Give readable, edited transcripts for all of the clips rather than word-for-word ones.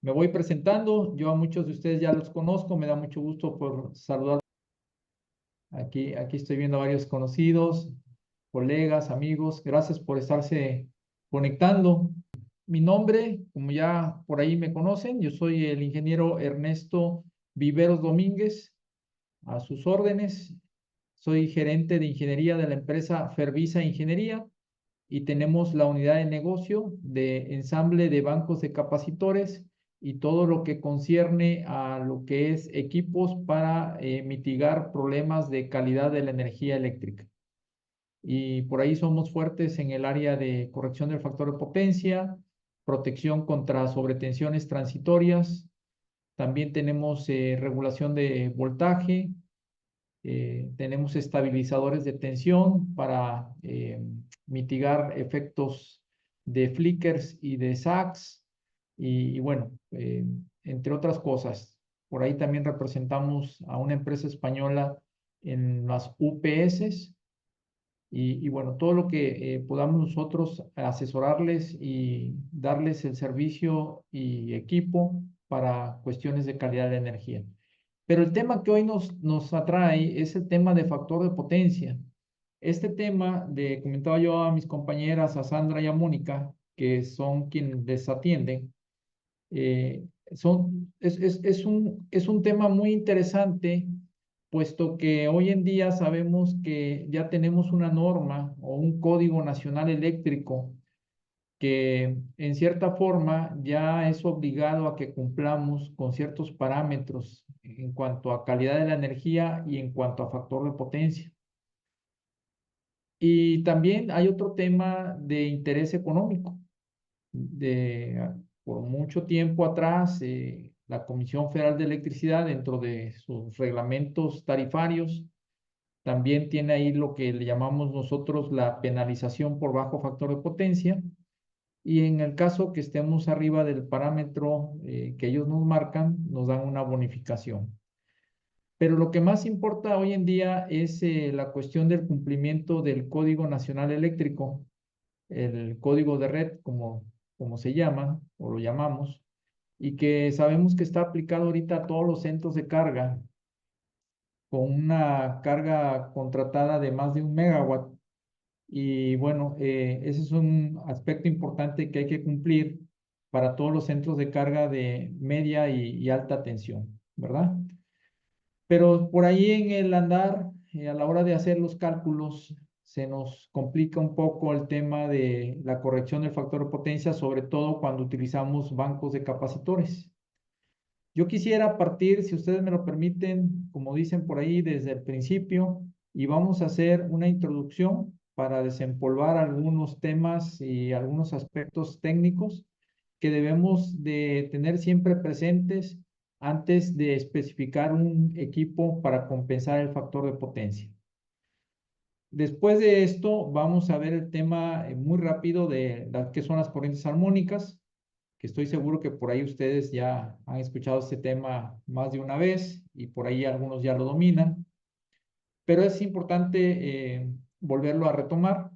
Me voy presentando. Yo a muchos de ustedes ya los conozco. Me da mucho gusto por saludar. Aquí estoy viendo a varios conocidos, colegas, amigos. Gracias por estarse conectando. Mi nombre, como ya por ahí me conocen, yo soy el ingeniero Ernesto Viveros Domínguez, a sus órdenes. Soy gerente de ingeniería de la empresa Fervisa Ingeniería y tenemos la unidad de negocio de ensamble de bancos de capacitores y todo lo que concierne a lo que es equipos para mitigar problemas de calidad de la energía eléctrica. Y por ahí somos fuertes en el área de corrección del factor de potencia, protección contra sobretensiones transitorias. También tenemos regulación de voltaje, tenemos estabilizadores de tensión para mitigar efectos de flickers y de sags y bueno, entre otras cosas. Por ahí también representamos a una empresa española en las UPS y bueno, todo lo que podamos nosotros asesorarles y darles el servicio y equipo para cuestiones de calidad de energía. Pero el tema que hoy nos atrae es el tema de factor de potencia. Este tema, comentaba yo a mis compañeras, a Sandra y a Mónica, que son quienes les atienden, eh, es un tema muy interesante, puesto que hoy en día sabemos que ya tenemos una norma o un código nacional eléctrico que en cierta forma ya es obligado a que cumplamos con ciertos parámetros en cuanto a calidad de la energía y en cuanto a factor de potencia. Y también hay otro tema de interés económico. Por mucho tiempo atrás, la Comisión Federal de Electricidad, dentro de sus reglamentos tarifarios, también tiene ahí lo que le llamamos nosotros la penalización por bajo factor de potencia. Y en el caso que estemos arriba del parámetro que ellos nos marcan, nos dan una bonificación. Pero lo que más importa hoy en día es la cuestión del cumplimiento del Código Nacional Eléctrico, el código de red, como se llama o lo llamamos, y que sabemos que está aplicado ahorita a todos los centros de carga con una carga contratada de más de 1 megawatt. Y bueno, ese es un aspecto importante que hay que cumplir para todos los centros de carga de media y alta tensión, ¿verdad? Pero por ahí en el andar, a la hora de hacer los cálculos, se nos complica un poco el tema de la corrección del factor de potencia, sobre todo cuando utilizamos bancos de capacitores. Yo quisiera partir, si ustedes me lo permiten, como dicen por ahí, desde el principio, y vamos a hacer una introducción para desempolvar algunos temas y algunos aspectos técnicos que debemos de tener siempre presentes antes de especificar un equipo para compensar el factor de potencia. Después de esto, vamos a ver el tema muy rápido de qué son las corrientes armónicas, que estoy seguro que por ahí ustedes ya han escuchado este tema más de una vez y por ahí algunos ya lo dominan, pero es importante volverlo a retomar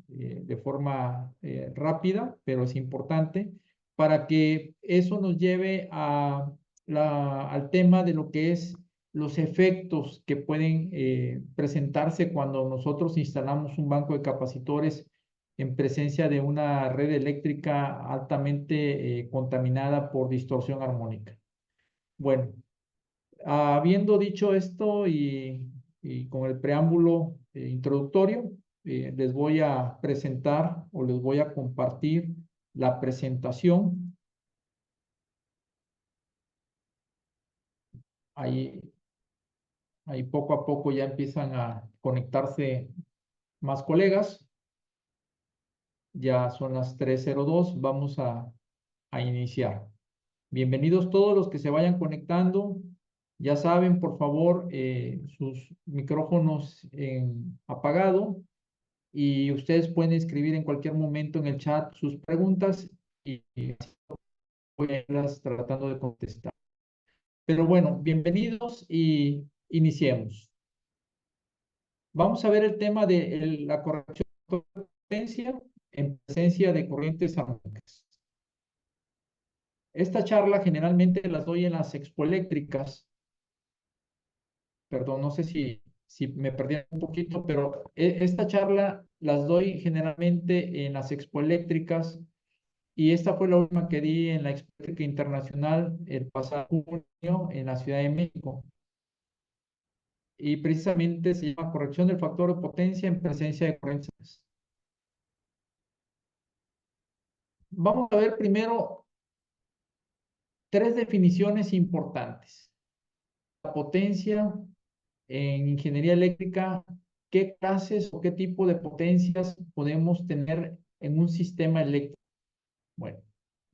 de forma rápida, pero es importante para que eso nos lleve al tema de lo que es los efectos que pueden presentarse cuando nosotros instalamos un banco de capacitores en presencia de una red eléctrica altamente contaminada por distorsión armónica. Bueno, habiendo dicho esto y con el preámbulo introductorio, les voy a presentar o les voy a compartir la presentación. Ahí, ahí poco a poco ya empiezan a conectarse más colegas. Ya son las 3:02. Vamos a iniciar. Bienvenidos todos los que se vayan conectando. Ya saben, por favor, sus micrófonos en apagado y ustedes pueden escribir en cualquier momento en el chat sus preguntas y voy a irlas tratando de contestar. Pero bueno, bienvenidos y iniciemos. Vamos a ver el tema de la corrección de potencia en presencia de corrientes armónicas. Esta charla generalmente las doy en las expoeléctricas. Perdón, no sé si me perdí un poquito, pero esta charla las doy generalmente en las expoeléctricas y esta fue la última que di en la Expo Eléctrica Internacional el pasado junio en la Ciudad de México. Y precisamente se llama corrección del factor de potencia en presencia de corrientes. Vamos a ver primero tres definiciones importantes. La potencia en ingeniería eléctrica, ¿qué clases o qué tipo de potencias podemos tener en un sistema eléctrico? Bueno,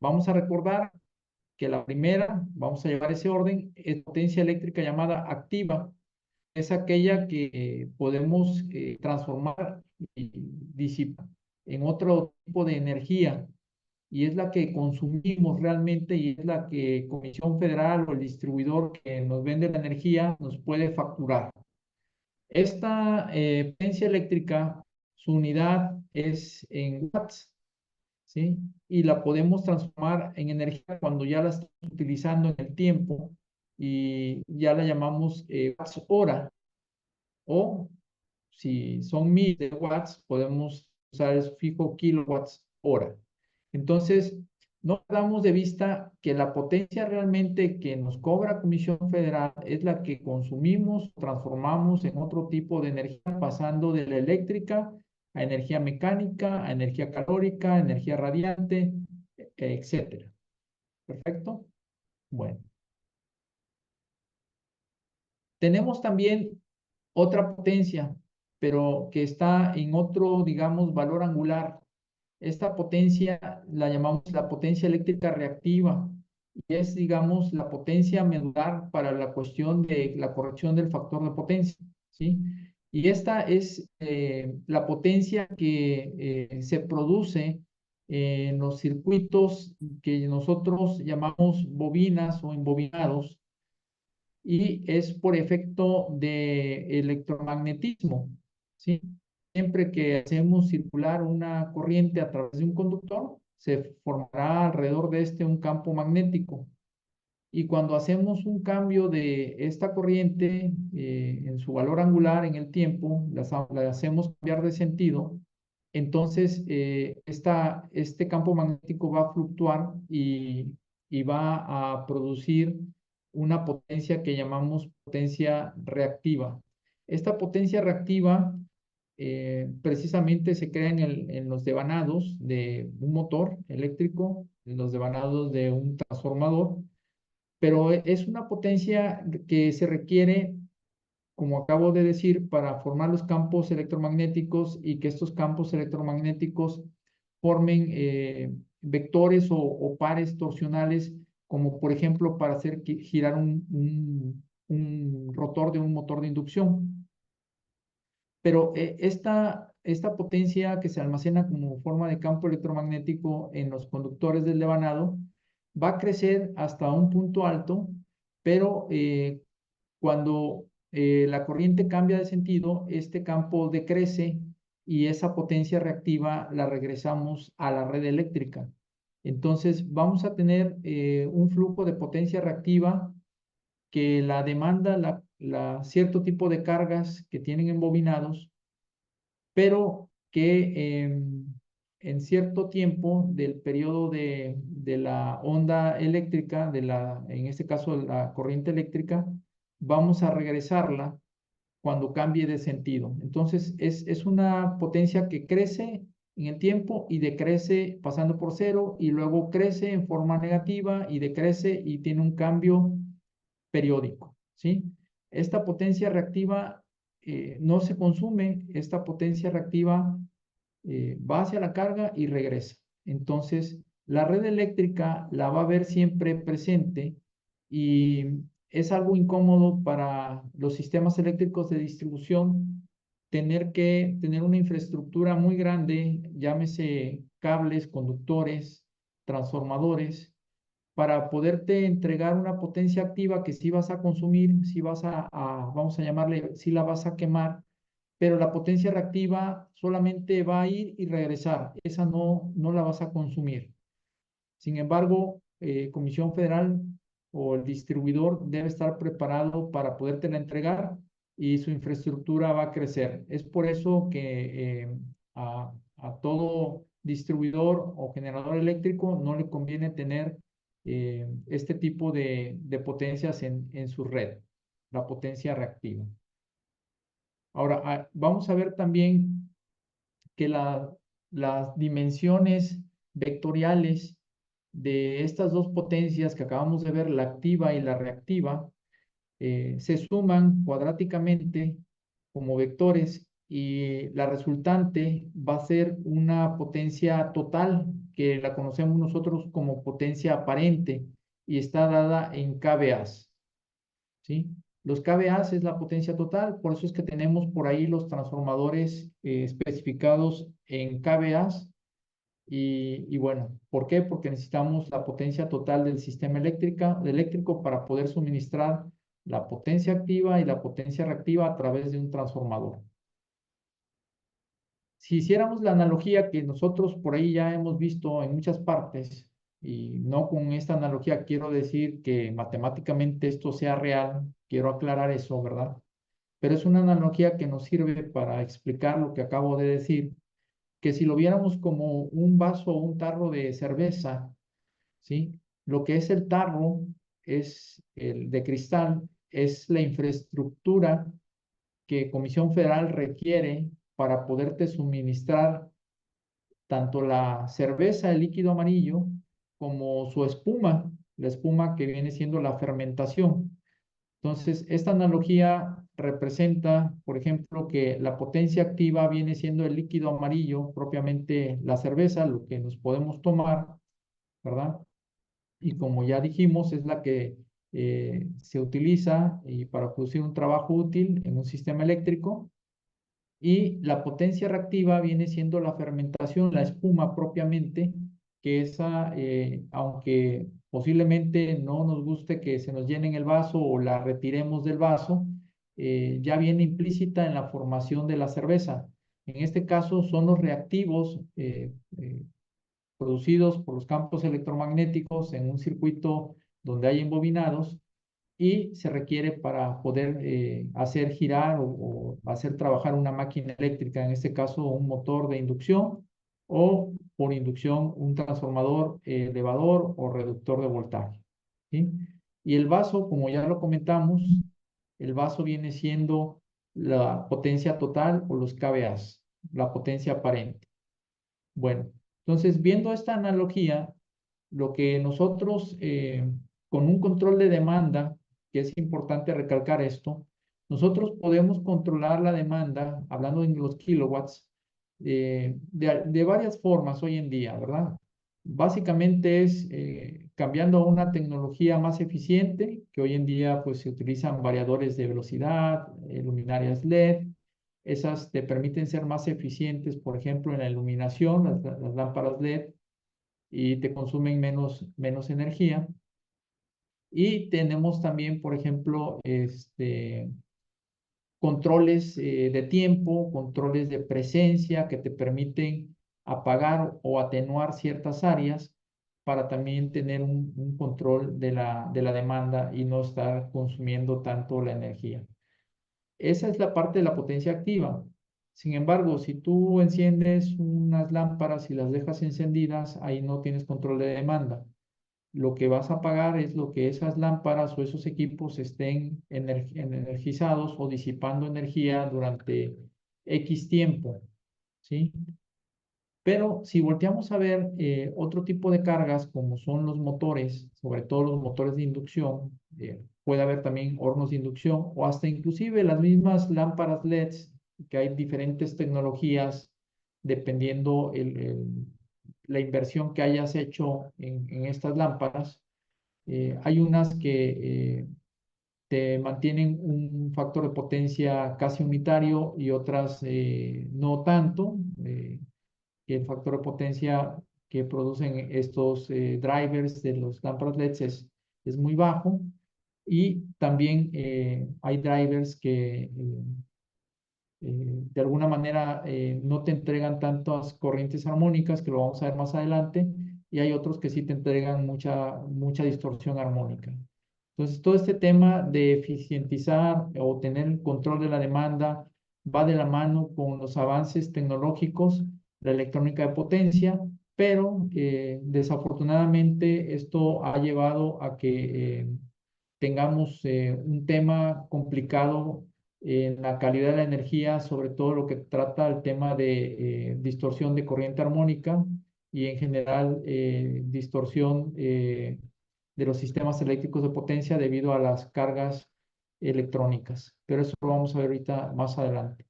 vamos a recordar que la primera, vamos a llevar ese orden, es potencia eléctrica llamada activa. Es aquella que podemos transformar y disipar en otro tipo de energía y es la que consumimos realmente y es la que Comisión Federal o el distribuidor que nos vende la energía nos puede facturar. Esta potencia eléctrica, su unidad es en watts, ¿sí? Y la podemos transformar en energía cuando ya la estamos utilizando en el tiempo y ya la llamamos watts hora o si son 1000 de watts, podemos usar el sufijo kilowatts hora. Entonces, no damos de vista que la potencia realmente que nos cobra Comisión Federal es la que consumimos, transformamos en otro tipo de energía, pasando de la eléctrica a energía mecánica, a energía calórica, a energía radiante, etcétera. ¿Perfecto? Bueno. Tenemos también otra potencia, pero que está en otro, digamos, valor angular. Esta potencia la llamamos la potencia eléctrica reactiva y es, digamos, la potencia medular para la cuestión de la corrección del factor de potencia, ¿sí? Y esta es la potencia que se produce en los circuitos que nosotros llamamos bobinas o embobinados y es por efecto de electromagnetismo, ¿sí? Siempre que hacemos circular una corriente a través de un conductor, se formará alrededor de este un campo magnético. Y cuando hacemos un cambio de esta corriente en su valor angular en el tiempo, la hacemos cambiar de sentido, entonces este campo magnético va a fluctuar y va a producir una potencia que llamamos potencia reactiva. Esta potencia reactiva precisamente se crea en los devanados de un motor eléctrico, en los devanados de un transformador, pero es una potencia que se requiere, como acabo de decir, para formar los campos electromagnéticos y que estos campos electromagnéticos formen vectores o pares torsionales, como por ejemplo para hacer girar un rotor de un motor de inducción. Pero esta potencia que se almacena como forma de campo electromagnético en los conductores del devanado va a crecer hasta un punto alto, pero cuando la corriente cambia de sentido, este campo decrece y esa potencia reactiva la regresamos a la red eléctrica. Entonces vamos a tener un flujo de potencia reactiva que la demanda cierto tipo de cargas que tienen embobinados, pero que en cierto tiempo del periodo de la onda eléctrica, en este caso la corriente eléctrica, vamos a regresarla cuando cambie de sentido. Entonces es una potencia que crece en el tiempo y decrece pasando por cero y luego crece en forma negativa y decrece y tiene un cambio periódico, ¿sí? Esta potencia reactiva no se consume, esta potencia reactiva va hacia la carga y regresa. Entonces, la red eléctrica la va a ver siempre presente y es algo incómodo para los sistemas eléctricos de distribución tener que tener una infraestructura muy grande, llámese cables, conductores, transformadores, para poderte entregar una potencia activa que sí vas a consumir, sí vas vamos a llamarle, sí la vas a quemar, pero la potencia reactiva solamente va a ir y regresar, esa no la vas a consumir. Sin embargo, Comisión Federal o el distribuidor debe estar preparado para podértela entregar y su infraestructura va a crecer. Es por eso que a todo distribuidor o generador eléctrico no le conviene tener este tipo de potencias en su red, la potencia reactiva. Ahora, vamos a ver también que las dimensiones vectoriales de estas dos potencias que acabamos de ver, la activa y la reactiva, se suman cuadráticamente como vectores y la resultante va a ser una potencia total que la conocemos nosotros como potencia aparente y está dada en kVAs, ¿sí? Los kVAs es la potencia total, por eso es que tenemos por ahí los transformadores especificados en kVAs. Y bueno, ¿por qué? Porque necesitamos la potencia total del sistema eléctrico para poder suministrar la potencia activa y la potencia reactiva a través de un transformador. Si hiciéramos la analogía que nosotros por ahí ya hemos visto en muchas partes, y no con esta analogía quiero decir que matemáticamente esto sea real, quiero aclarar eso, ¿verdad? Pero es una analogía que nos sirve para explicar lo que acabo de decir, que si lo viéramos como un vaso o un tarro de cerveza, ¿sí? Lo que es el tarro es el de cristal, es la infraestructura que Comisión Federal requiere para poderte suministrar tanto la cerveza, el líquido amarillo, como su espuma, la espuma que viene siendo la fermentación. Entonces, esta analogía representa, por ejemplo, que la potencia activa viene siendo el líquido amarillo, propiamente la cerveza, lo que nos podemos tomar, ¿verdad? Y como ya dijimos, es la que se utiliza para producir un trabajo útil en un sistema eléctrico. Y la potencia reactiva viene siendo la fermentación, la espuma propiamente, que esa, aunque posiblemente no nos guste que se nos llene en el vaso o la retiremos del vaso, ya viene implícita en la formación de la cerveza. En este caso son los reactivos producidos por los campos electromagnéticos en un circuito donde hay embobinados y se requiere para poder hacer girar o hacer trabajar una máquina eléctrica, en este caso un motor de inducción o por inducción un transformador, elevador o reductor de voltaje, ¿sí? Y el vaso, como ya lo comentamos, el vaso viene siendo la potencia total o los kVAs, la potencia aparente. Bueno, entonces viendo esta analogía, lo que nosotros con un control de demanda, que es importante recalcar esto, nosotros podemos controlar la demanda, hablando en los kilowatts, de varias formas hoy en día, ¿verdad? Básicamente es cambiando a una tecnología más eficiente, que hoy en día pues se utilizan variadores de velocidad, luminarias LED. Esas te permiten ser más eficientes, por ejemplo, en la iluminación, las lámparas LED, y te consumen menos energía. Y tenemos también, por ejemplo, controles de tiempo, controles de presencia que te permiten apagar o atenuar ciertas áreas para también tener un control de la demanda y no estar consumiendo tanto la energía. Esa es la parte de la potencia activa. Sin embargo, si tú enciendes unas lámparas y las dejas encendidas, ahí no tienes control de demanda. Lo que vas a pagar es lo que esas lámparas o esos equipos estén energizados o disipando energía durante X tiempo, ¿sí? Pero si volteamos a ver otro tipo de cargas, como son los motores, sobre todo los motores de inducción, puede haber también hornos de inducción o hasta inclusive las mismas lámparas LEDs, que hay diferentes tecnologías dependiendo la inversión que hayas hecho en estas lámparas. Hay unas que te mantienen un factor de potencia casi unitario y otras no tanto. El factor de potencia que producen estos drivers de los lámparas LEDs es muy bajo. Y también hay drivers que de alguna manera no te entregan tantas corrientes armónicas, que lo vamos a ver más adelante, y hay otros que sí te entregan mucha distorsión armónica. Entonces, todo este tema de eficientizar o tener el control de la demanda va de la mano con los avances tecnológicos, la electrónica de potencia, pero desafortunadamente esto ha llevado a que tengamos un tema complicado en la calidad de la energía, sobre todo lo que trata el tema de distorsión de corriente armónica y en general distorsión de los sistemas eléctricos de potencia debido a las cargas electrónicas. Pero eso lo vamos a ver ahorita más adelante.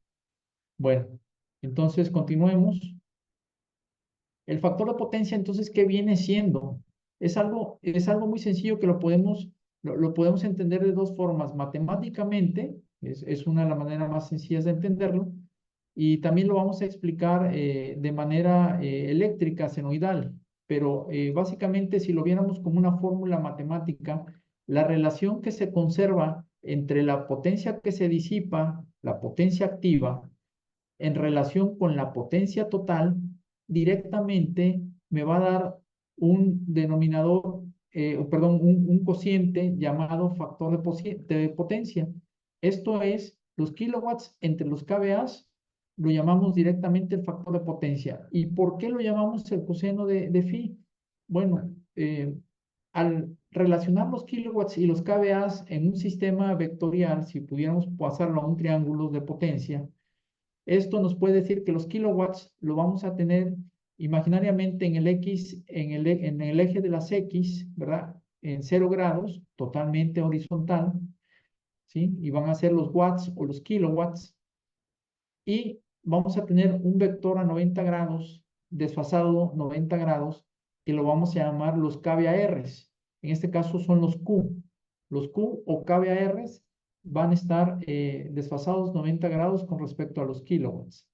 Bueno, entonces continuemos. El factor de potencia, entonces, ¿qué viene siendo? Es algo muy sencillo que lo podemos entender de dos formas. Matemáticamente, es una de las maneras más sencillas de entenderlo, y también lo vamos a explicar de manera eléctrica, senoidal. Pero básicamente, si lo viéramos como una fórmula matemática, la relación que se conserva entre la potencia que se disipa, la potencia activa, en relación con la potencia total, directamente me va a dar un denominador, perdón, un cociente llamado factor de potencia. Esto es, los kilowatts entre los kVAs lo llamamos directamente el factor de potencia. ¿Y por qué lo llamamos el coseno de phi? Bueno, al relacionar los kilowatts y los kVAs en un sistema vectorial, si pudiéramos pasarlo a un triángulo de potencia, esto nos puede decir que los kilowatts lo vamos a tener imaginariamente en el X, en el eje de las X, ¿verdad? En 0 grados, totalmente horizontal, ¿sí? Y van a ser los watts o los kilowatts. Y vamos a tener un vector a 90 grados, desfasado 90 grados, que lo vamos a llamar los kVARs. En este caso son los Q. Los Q o kVARs van a estar desfasados 90 grados con respecto a los kilowatts.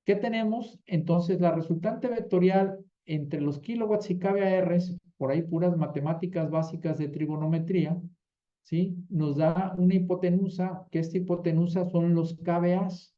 ¿Qué tenemos? Entonces, la resultante vectorial entre los kilowatts y kVARs, por ahí puras matemáticas básicas de trigonometría, ¿sí? Nos da una hipotenusa, que esta hipotenusa son los kVAs,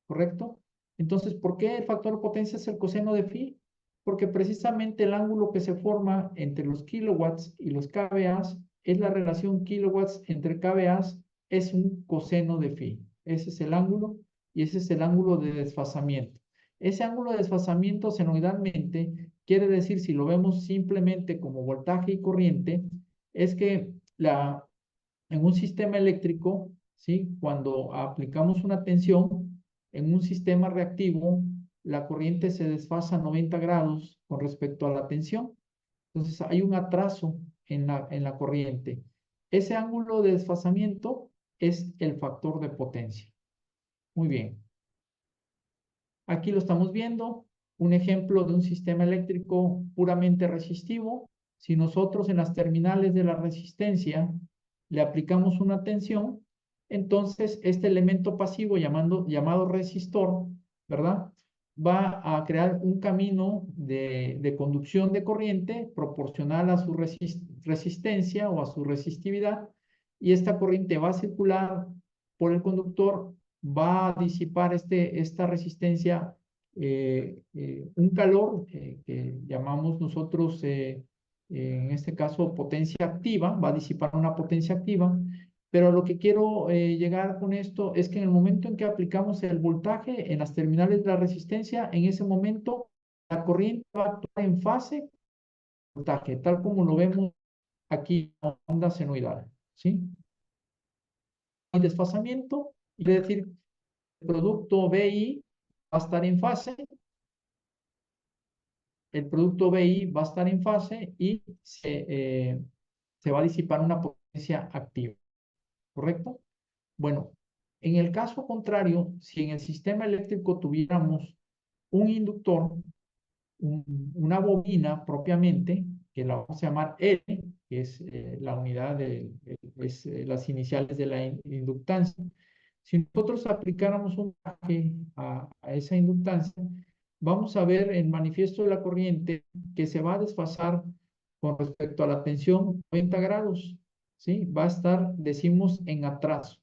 ¿correcto? Entonces, ¿por qué el factor de potencia es el coseno de phi? Porque precisamente el ángulo que se forma entre los kilowatts y los kVAs es la relación kilowatts entre kVAs, es un coseno de phi. Ese es el ángulo y ese es el ángulo de desfasamiento. Ese ángulo de desfasamiento senoidalmente quiere decir, si lo vemos simplemente como voltaje y corriente, es que en un sistema eléctrico, ¿sí? Cuando aplicamos una tensión en un sistema reactivo, la corriente se desfasa 90 grados con respecto a la tensión. Entonces hay un atraso en la corriente. Ese ángulo de desfasamiento es el factor de potencia. Muy bien. Aquí lo estamos viendo, un ejemplo de un sistema eléctrico puramente resistivo. Si nosotros en las terminales de la resistencia le aplicamos una tensión, entonces este elemento pasivo llamado resistor, ¿verdad? Va a crear un camino de conducción de corriente proporcional a su resistencia o a su resistividad, y esta corriente va a circular por el conductor, va a disipar esta resistencia, un calor que llamamos nosotros, en este caso, potencia activa, va a disipar una potencia activa, pero lo que quiero llegar con esto es que en el momento en que aplicamos el voltaje en las terminales de la resistencia, en ese momento la corriente va a actuar en fase con el voltaje, tal como lo vemos aquí en la onda senoidal, ¿sí? El desfasamiento quiere decir el producto BI va a estar en fase, el producto BI va a estar en fase y se va a disipar una potencia activa, ¿correcto? Bueno, en el caso contrario, si en el sistema eléctrico tuviéramos un inductor, una bobina propiamente, que la vamos a llamar L, que es la unidad las iniciales de la inductancia. Si nosotros aplicáramos un voltaje a esa inductancia, vamos a ver en manifiesto de la corriente que se va a desfasar con respecto a la tensión 90 grados, ¿sí? Va a estar, decimos, en atraso,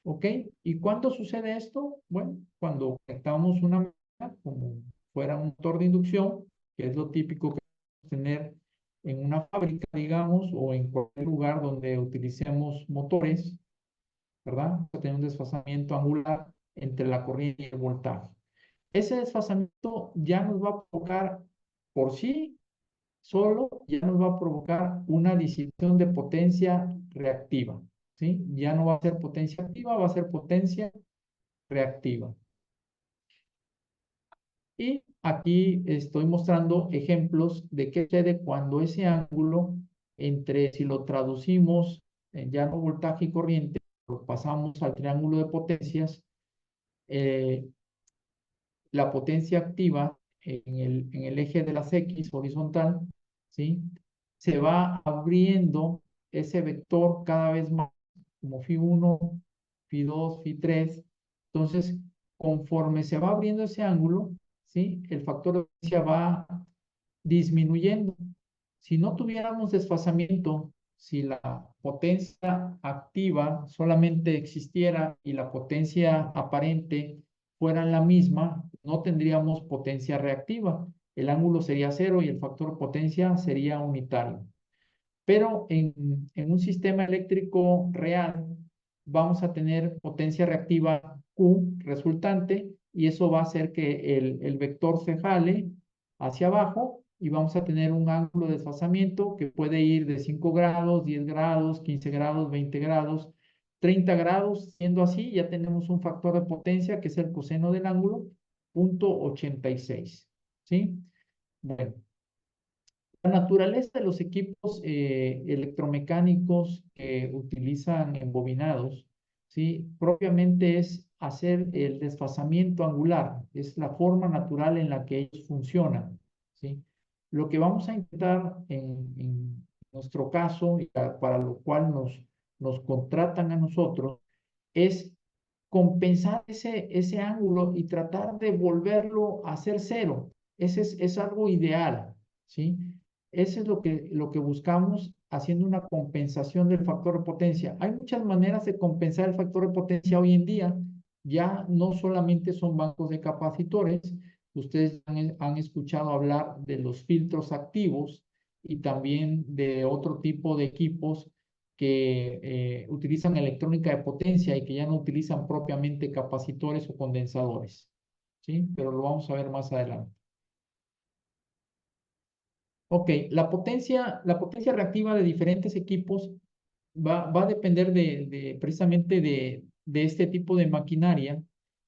¿ok? ¿Y cuándo sucede esto? Bueno, cuando conectamos una máquina como fuera un motor de inducción, que es lo típico que tener en una fábrica, digamos, o en cualquier lugar donde utilicemos motores, ¿verdad? Vamos a tener un desfasamiento angular entre la corriente y el voltaje. Ese desfasamiento ya nos va a provocar por sí solo, ya nos va a provocar una disminución de potencia reactiva, ¿sí? Ya no va a ser potencia activa, va a ser potencia reactiva. Y aquí estoy mostrando ejemplos de qué sucede cuando ese ángulo entre, si lo traducimos en ya no voltaje y corriente, lo pasamos al triángulo de potencias, eh, la potencia activa en el eje de las X horizontal, ¿sí? Se va abriendo ese vector cada vez más, como Φ1, Φ2, Φ3. Entonces, conforme se va abriendo ese ángulo, ¿sí? El factor de potencia va disminuyendo. Si no tuviéramos desfasamiento, si la potencia activa solamente existiera y la potencia aparente fuera la misma, no tendríamos potencia reactiva. El ángulo sería cero y el factor potencia sería unitario. Pero en un sistema eléctrico real vamos a tener potencia reactiva Q resultante y eso va a hacer que el vector se jale hacia abajo y vamos a tener un ángulo de desfasamiento que puede ir de 5 grados, 10 grados, 15 grados, 20 grados, 30 grados. Siendo así, ya tenemos un factor de potencia que es el coseno del ángulo, 0.86. ¿Sí? Bueno. La naturaleza de los equipos electromecánicos que utilizan embobinados, ¿sí? Propiamente es hacer el desfasamiento angular, es la forma natural en la que ellos funcionan, ¿sí? Lo que vamos a intentar en nuestro caso, y para lo cual nos contratan a nosotros, es compensar ese ángulo y tratar de volverlo a ser cero. Ese es algo ideal, ¿sí? Eso es lo que buscamos haciendo una compensación del factor de potencia. Hay muchas maneras de compensar el factor de potencia hoy en día. Ya no solamente son bancos de capacitores, ustedes han escuchado hablar de los filtros activos y también de otro tipo de equipos que utilizan electrónica de potencia y que ya no utilizan propiamente capacitores o condensadores, ¿sí? Pero lo vamos a ver más adelante. Ok, la potencia reactiva de diferentes equipos va a depender precisamente de este tipo de maquinaria.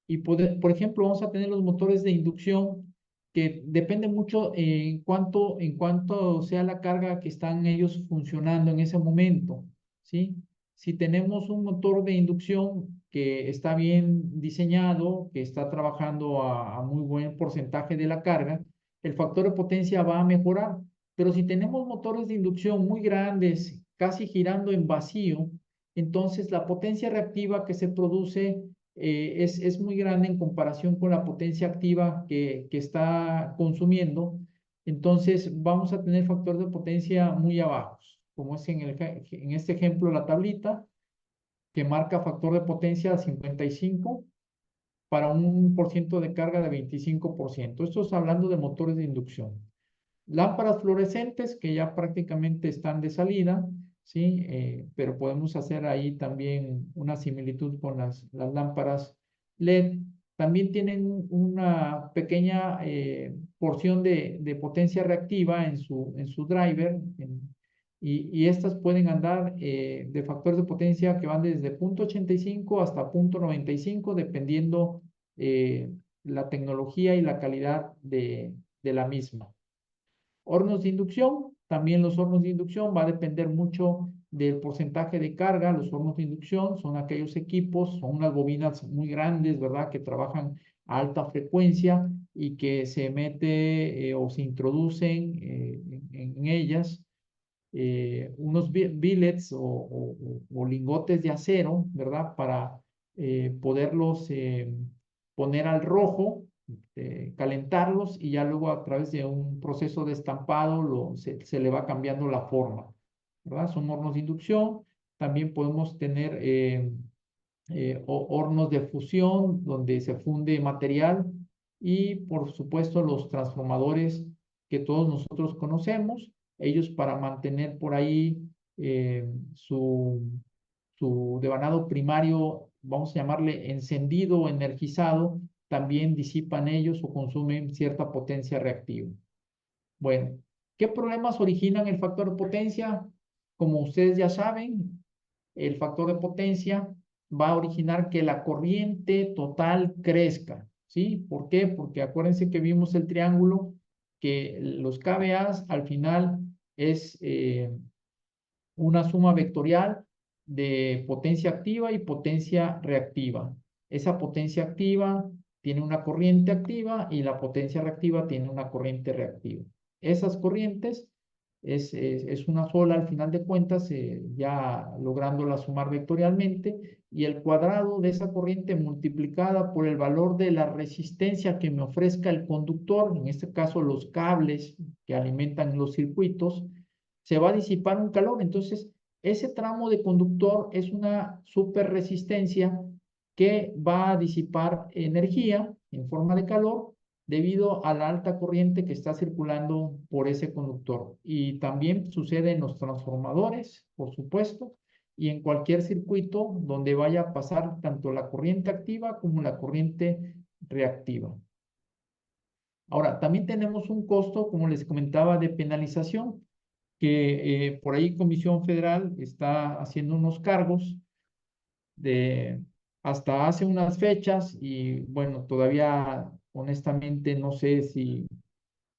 Y por ejemplo, vamos a tener los motores de inducción que depende mucho en cuanto sea la carga que están ellos funcionando en ese momento, ¿sí? Si tenemos un motor de inducción que está bien diseñado, que está trabajando a muy buen porcentaje de la carga, el factor de potencia va a mejorar. Pero si tenemos motores de inducción muy grandes, casi girando en vacío, entonces la potencia reactiva que se produce es muy grande en comparación con la potencia activa que está consumiendo. Entonces vamos a tener factores de potencia muy bajos, como es en este ejemplo la tablita, que marca factor de potencia 55 para un por ciento de carga de 25%. Esto es hablando de motores de inducción. Lámparas fluorescentes que ya prácticamente están de salida, ¿sí? Pero podemos hacer ahí también una similitud con las lámparas LED. También tienen una pequeña porción de potencia reactiva en su driver y estas pueden andar de factores de potencia que van desde 0.85 hasta 0.95 dependiendo la tecnología y la calidad de la misma. Hornos de inducción, también los hornos de inducción va a depender mucho del porcentaje de carga. Los hornos de inducción son aquellos equipos, son unas bobinas muy grandes, ¿verdad? Que trabajan a alta frecuencia y que se mete o se introducen en ellas unos billets o lingotes de acero, ¿verdad? Para poderlos poner al rojo, calentarlos y ya luego a través de un proceso de estampado se le va cambiando la forma, ¿verdad? Son hornos de inducción. También podemos tener hornos de fusión donde se funde material y por supuesto los transformadores que todos nosotros conocemos. Ellos para mantener por ahí su devanado primario, vamos a llamarle encendido o energizado, también disipan ellos o consumen cierta potencia reactiva. Bueno, ¿qué problemas originan el factor de potencia? Como ustedes ya saben, el factor de potencia va a originar que la corriente total crezca, ¿sí? ¿Por qué? Porque acuérdense que vimos el triángulo, que los KVAs al final es una suma vectorial de potencia activa y potencia reactiva. Esa potencia activa tiene una corriente activa y la potencia reactiva tiene una corriente reactiva. Esas corrientes es una sola al final de cuentas, ya lográndola sumar vectorialmente, y el cuadrado de esa corriente multiplicada por el valor de la resistencia que me ofrezca el conductor, en este caso los cables que alimentan los circuitos, se va a disipar un calor. Entonces, ese tramo de conductor es una super resistencia que va a disipar energía en forma de calor debido a la alta corriente que está circulando por ese conductor. Y también sucede en los transformadores, por supuesto, y en cualquier circuito donde vaya a pasar tanto la corriente activa como la corriente reactiva. Ahora, también tenemos un costo, como les comentaba, de penalización, que por ahí Comisión Federal está haciendo unos cargos de hasta hace unas fechas y bueno, todavía honestamente no sé si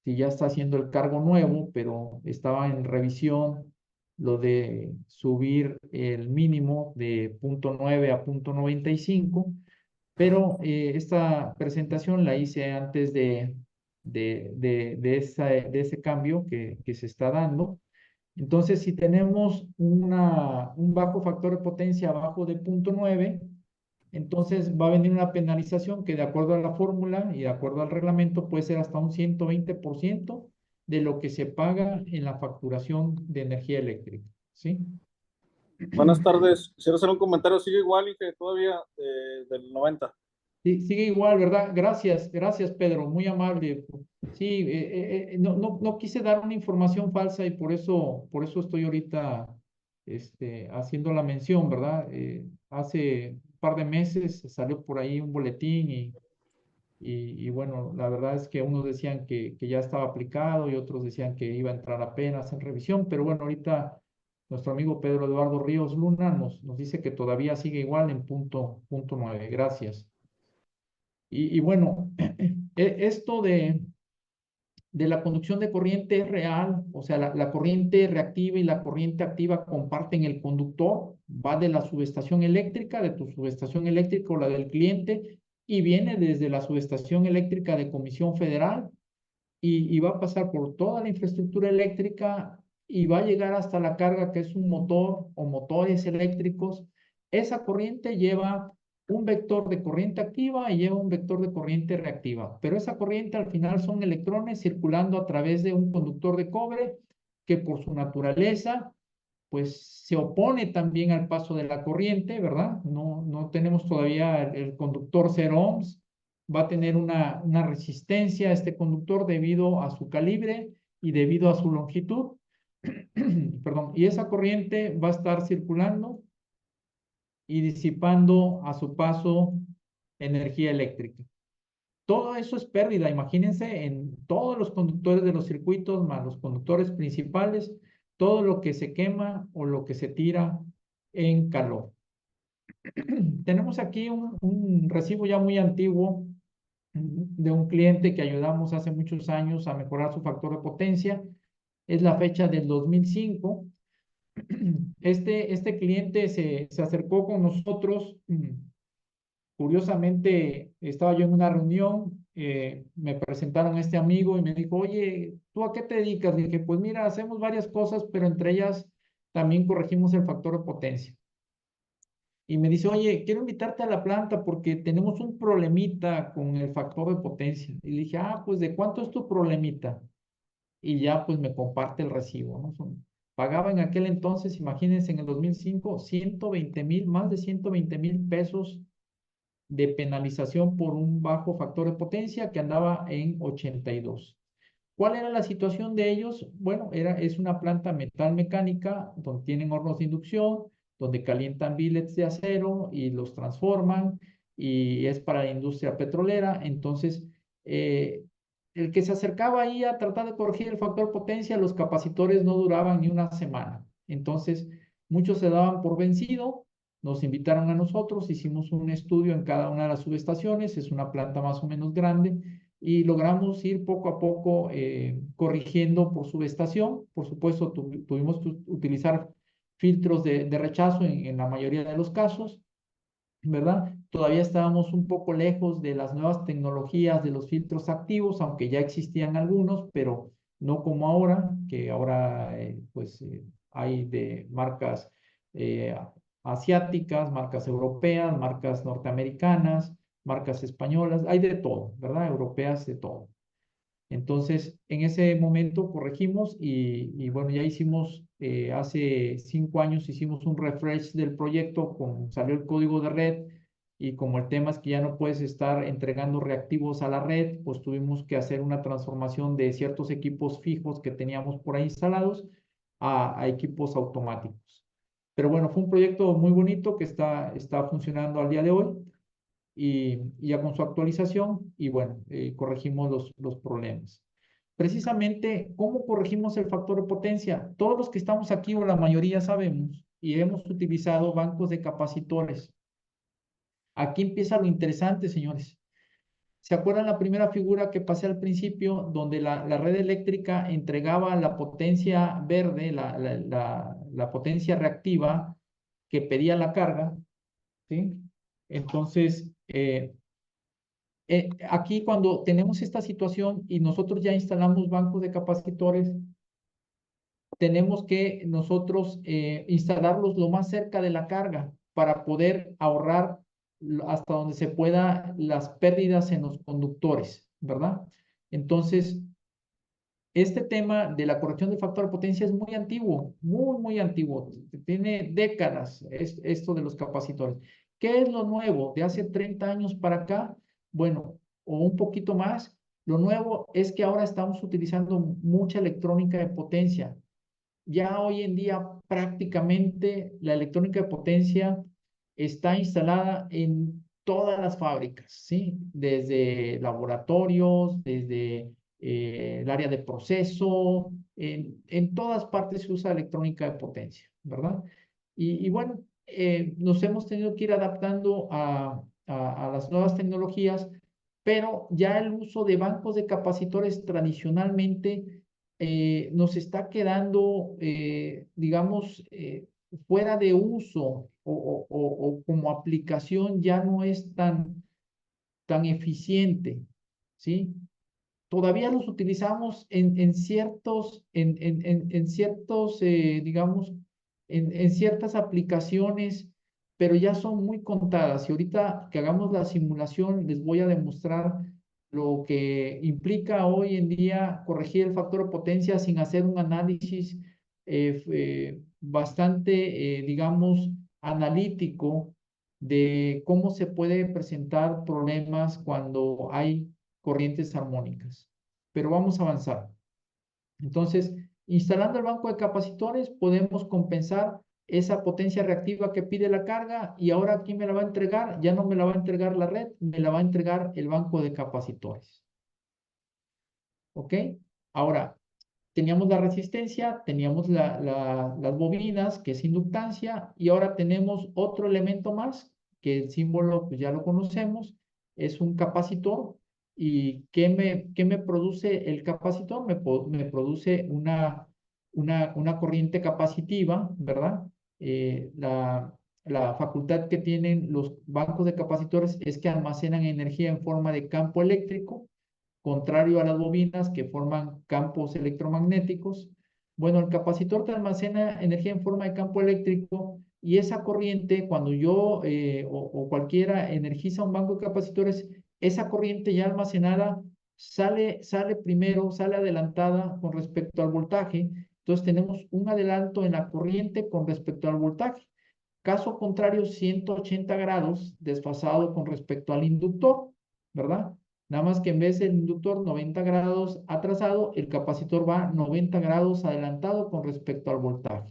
ya está haciendo el cargo nuevo, pero estaba en revisión lo de subir el mínimo de 0.9 a 0.95, pero esta presentación la hice antes de ese cambio que se está dando. Entonces, si tenemos un bajo factor de potencia abajo de 0.9, entonces va a venir una penalización que de acuerdo a la fórmula y de acuerdo al reglamento puede ser hasta un 120% de lo que se paga en la facturación de energía eléctrica, ¿sí? Buenas tardes. Quisiera hacer un comentario. Sigue igual y que todavía del 90. Sí, sigue igual, ¿verdad? Gracias, gracias, Pedro, muy amable. Sí, no quise dar una información falsa y por eso estoy ahorita haciendo la mención, ¿verdad? Hace un par de meses salió por ahí un boletín y bueno, la verdad es que unos decían que ya estaba aplicado y otros decían que iba a entrar apenas en revisión, pero bueno, ahorita nuestro amigo Pedro Eduardo Ríos Luna nos dice que todavía sigue igual en punto 9. Gracias. Y bueno, esto de la conducción de corriente es real, o sea, la corriente reactiva y la corriente activa comparten el conductor, va de la subestación eléctrica, de tu subestación eléctrica o la del cliente, y viene desde la subestación eléctrica de Comisión Federal y va a pasar por toda la infraestructura eléctrica y va a llegar hasta la carga que es un motor o motores eléctricos. Esa corriente lleva un vector de corriente activa y lleva un vector de corriente reactiva, pero esa corriente al final son electrones circulando a través de un conductor de cobre que por su naturaleza pues se opone también al paso de la corriente, ¿verdad? No tenemos todavía el conductor 0 ohms, va a tener una resistencia a este conductor debido a su calibre y debido a su longitud, perdón, y esa corriente va a estar circulando y disipando a su paso energía eléctrica. Todo eso es pérdida, imagínense en todos los conductores de los circuitos, más los conductores principales, todo lo que se quema o lo que se tira en calor. Tenemos aquí un recibo ya muy antiguo de un cliente que ayudamos hace muchos años a mejorar su factor de potencia. Es la fecha del 2005. Este cliente se acercó con nosotros. Curiosamente, estaba yo en una reunión, me presentaron a este amigo y me dijo, oye, ¿tú a qué te dedicas? Le dije, pues mira, hacemos varias cosas, pero entre ellas también corregimos el factor de potencia. Y me dice, oye, quiero invitarte a la planta porque tenemos un problemita con el factor de potencia. Y le dije, ah, pues ¿de cuánto es tu problemita? Y ya pues me comparte el recibo, ¿no? Pagaba en aquel entonces, imagínense, en el 2005, 120,000, más de 120,000 pesos de penalización por un bajo factor de potencia que andaba en 82. ¿Cuál era la situación de ellos? Bueno, es una planta metal mecánica donde tienen hornos de inducción, donde calientan billets de acero y los transforman, y es para la industria petrolera. Entonces, el que se acercaba ahí a tratar de corregir el factor potencia, los capacitores no duraban ni una semana. Entonces, muchos se daban por vencido, nos invitaron a nosotros, hicimos un estudio en cada una de las subestaciones, es una planta más o menos grande, y logramos ir poco a poco corrigiendo por subestación. Por supuesto, tuvimos que utilizar filtros de rechazo en la mayoría de los casos, ¿verdad? Todavía estábamos un poco lejos de las nuevas tecnologías de los filtros activos, aunque ya existían algunos, pero no como ahora, que ahora hay de marcas eh, asiáticas, marcas europeas, marcas norteamericanas, marcas españolas, hay de todo, ¿verdad? Europeas, de todo. Entonces, en ese momento corregimos y bueno, ya hicimos, hace 5 años hicimos un refresh del proyecto, salió el código de red, y como el tema es que ya no puedes estar entregando reactivos a la red, pues tuvimos que hacer una transformación de ciertos equipos fijos que teníamos por ahí instalados a equipos automáticos. Pero bueno, fue un proyecto muy bonito que está funcionando al día de hoy, y ya con su actualización, y bueno, corregimos los problemas. Precisamente, ¿cómo corregimos el factor de potencia? Todos los que estamos aquí, o la mayoría, sabemos y hemos utilizado bancos de capacitores. Aquí empieza lo interesante, señores. ¿Se acuerdan la primera figura que pasé al principio, donde la red eléctrica entregaba la potencia verde, la potencia reactiva que pedía la carga? ¿Sí? Entonces, aquí, cuando tenemos esta situación y nosotros ya instalamos bancos de capacitores, tenemos que nosotros instalarlos lo más cerca de la carga para poder ahorrar hasta donde se pueda las pérdidas en los conductores, ¿verdad? Entonces, este tema de la corrección del factor de potencia es muy antiguo, muy, muy antiguo. Tiene décadas esto de los capacitores. ¿Qué es lo nuevo de hace 30 años para acá? Bueno, o un poquito más. Lo nuevo es que ahora estamos utilizando mucha electrónica de potencia. Ya hoy en día prácticamente la electrónica de potencia está instalada en todas las fábricas, ¿sí? Desde laboratorios, desde el área de proceso, en todas partes se usa electrónica de potencia, ¿verdad? Y bueno, nos hemos tenido que ir adaptando a las nuevas tecnologías, pero ya el uso de bancos de capacitores tradicionalmente nos está quedando, digamos, fuera de uso, o como aplicación ya no es tan eficiente, ¿sí? Todavía los utilizamos en ciertos, digamos, en ciertas aplicaciones, pero ya son muy contadas. Y ahorita que hagamos la simulación, les voy a demostrar lo que implica hoy en día corregir el factor de potencia sin hacer un análisis bastante, digamos, analítico de cómo se puede presentar problemas cuando hay corrientes armónicas. Pero vamos a avanzar. Entonces, instalando el banco de capacitores, podemos compensar esa potencia reactiva que pide la carga, y ahora, ¿quién me la va a entregar? Ya no me la va a entregar la red, me la va a entregar el banco de capacitores. ¿Ok? Ahora, teníamos la resistencia, teníamos las bobinas, que es inductancia, y ahora tenemos otro elemento más, que el símbolo pues ya lo conocemos, es un capacitor. ¿Y qué me produce el capacitor? Me produce una corriente capacitiva, ¿verdad? La facultad que tienen los bancos de capacitores es que almacenan energía en forma de campo eléctrico, contrario a las bobinas, que forman campos electromagnéticos. Bueno, el capacitor te almacena energía en forma de campo eléctrico, y esa corriente, cuando yo o cualquiera energiza un banco de capacitores, esa corriente ya almacenada sale primero, sale adelantada con respecto al voltaje. Entonces tenemos un adelanto en la corriente con respecto al voltaje. Caso contrario, 180 grados desfasado con respecto al inductor, ¿verdad? Nada más que en vez del inductor 90 grados atrasado, el capacitor va 90 grados adelantado con respecto al voltaje.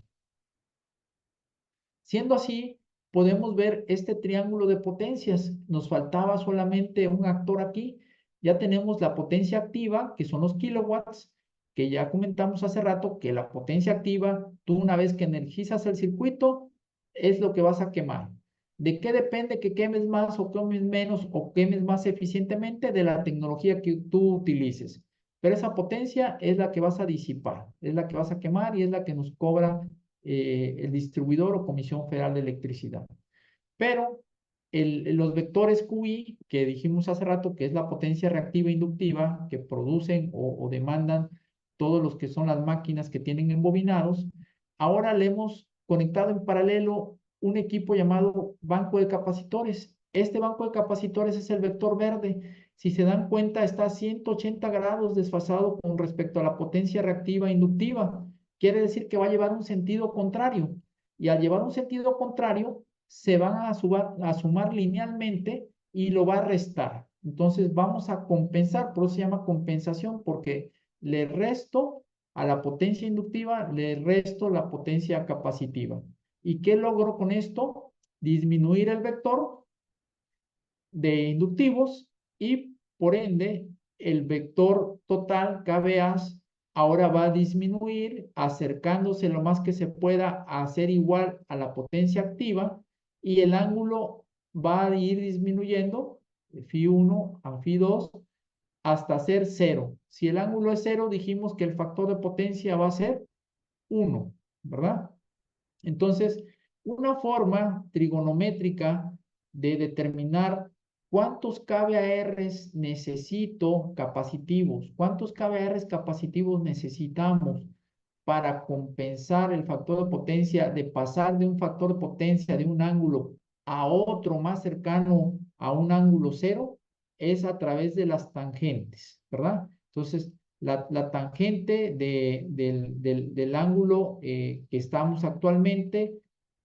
Siendo así, podemos ver este triángulo de potencias. Nos faltaba solamente un actor aquí. Ya tenemos la potencia activa, que son los kilowatts, que ya comentamos hace rato que la potencia activa, tú una vez que energizas el circuito, es lo que vas a quemar. ¿De qué depende que quemes más o quemes menos o quemes más eficientemente? De la tecnología que tú utilices. Pero esa potencia es la que vas a disipar, es la que vas a quemar y es la que nos cobra el distribuidor o Comisión Federal de Electricidad. Pero los vectores QI, que dijimos hace rato, que es la potencia reactiva e inductiva que producen o demandan todos los que son las máquinas que tienen embobinados, ahora le hemos conectado en paralelo un equipo llamado banco de capacitores. Este banco de capacitores es el vector verde. Si se dan cuenta, está a 180 grados desfasado con respecto a la potencia reactiva e inductiva. Quiere decir que va a llevar un sentido contrario. Y al llevar un sentido contrario, se van a sumar linealmente y lo va a restar. Entonces vamos a compensar, por eso se llama compensación, porque le resto a la potencia inductiva, le resto la potencia capacitiva. ¿Y qué logro con esto? Disminuir el vector de inductivos y por ende el vector total KVAs ahora va a disminuir acercándose lo más que se pueda a ser igual a la potencia activa y el ángulo va a ir disminuyendo de Φ1 a Φ2 hasta ser 0. Si el ángulo es 0, dijimos que el factor de potencia va a ser 1, ¿verdad? Entonces, una forma trigonométrica de determinar cuántos kVARs necesito capacitivos, cuántos kVARs capacitivos necesitamos para compensar el factor de potencia, de pasar de un factor de potencia de un ángulo a otro más cercano a un ángulo cero, es a través de las tangentes, ¿verdad? Entonces, la tangente del ángulo que estamos actualmente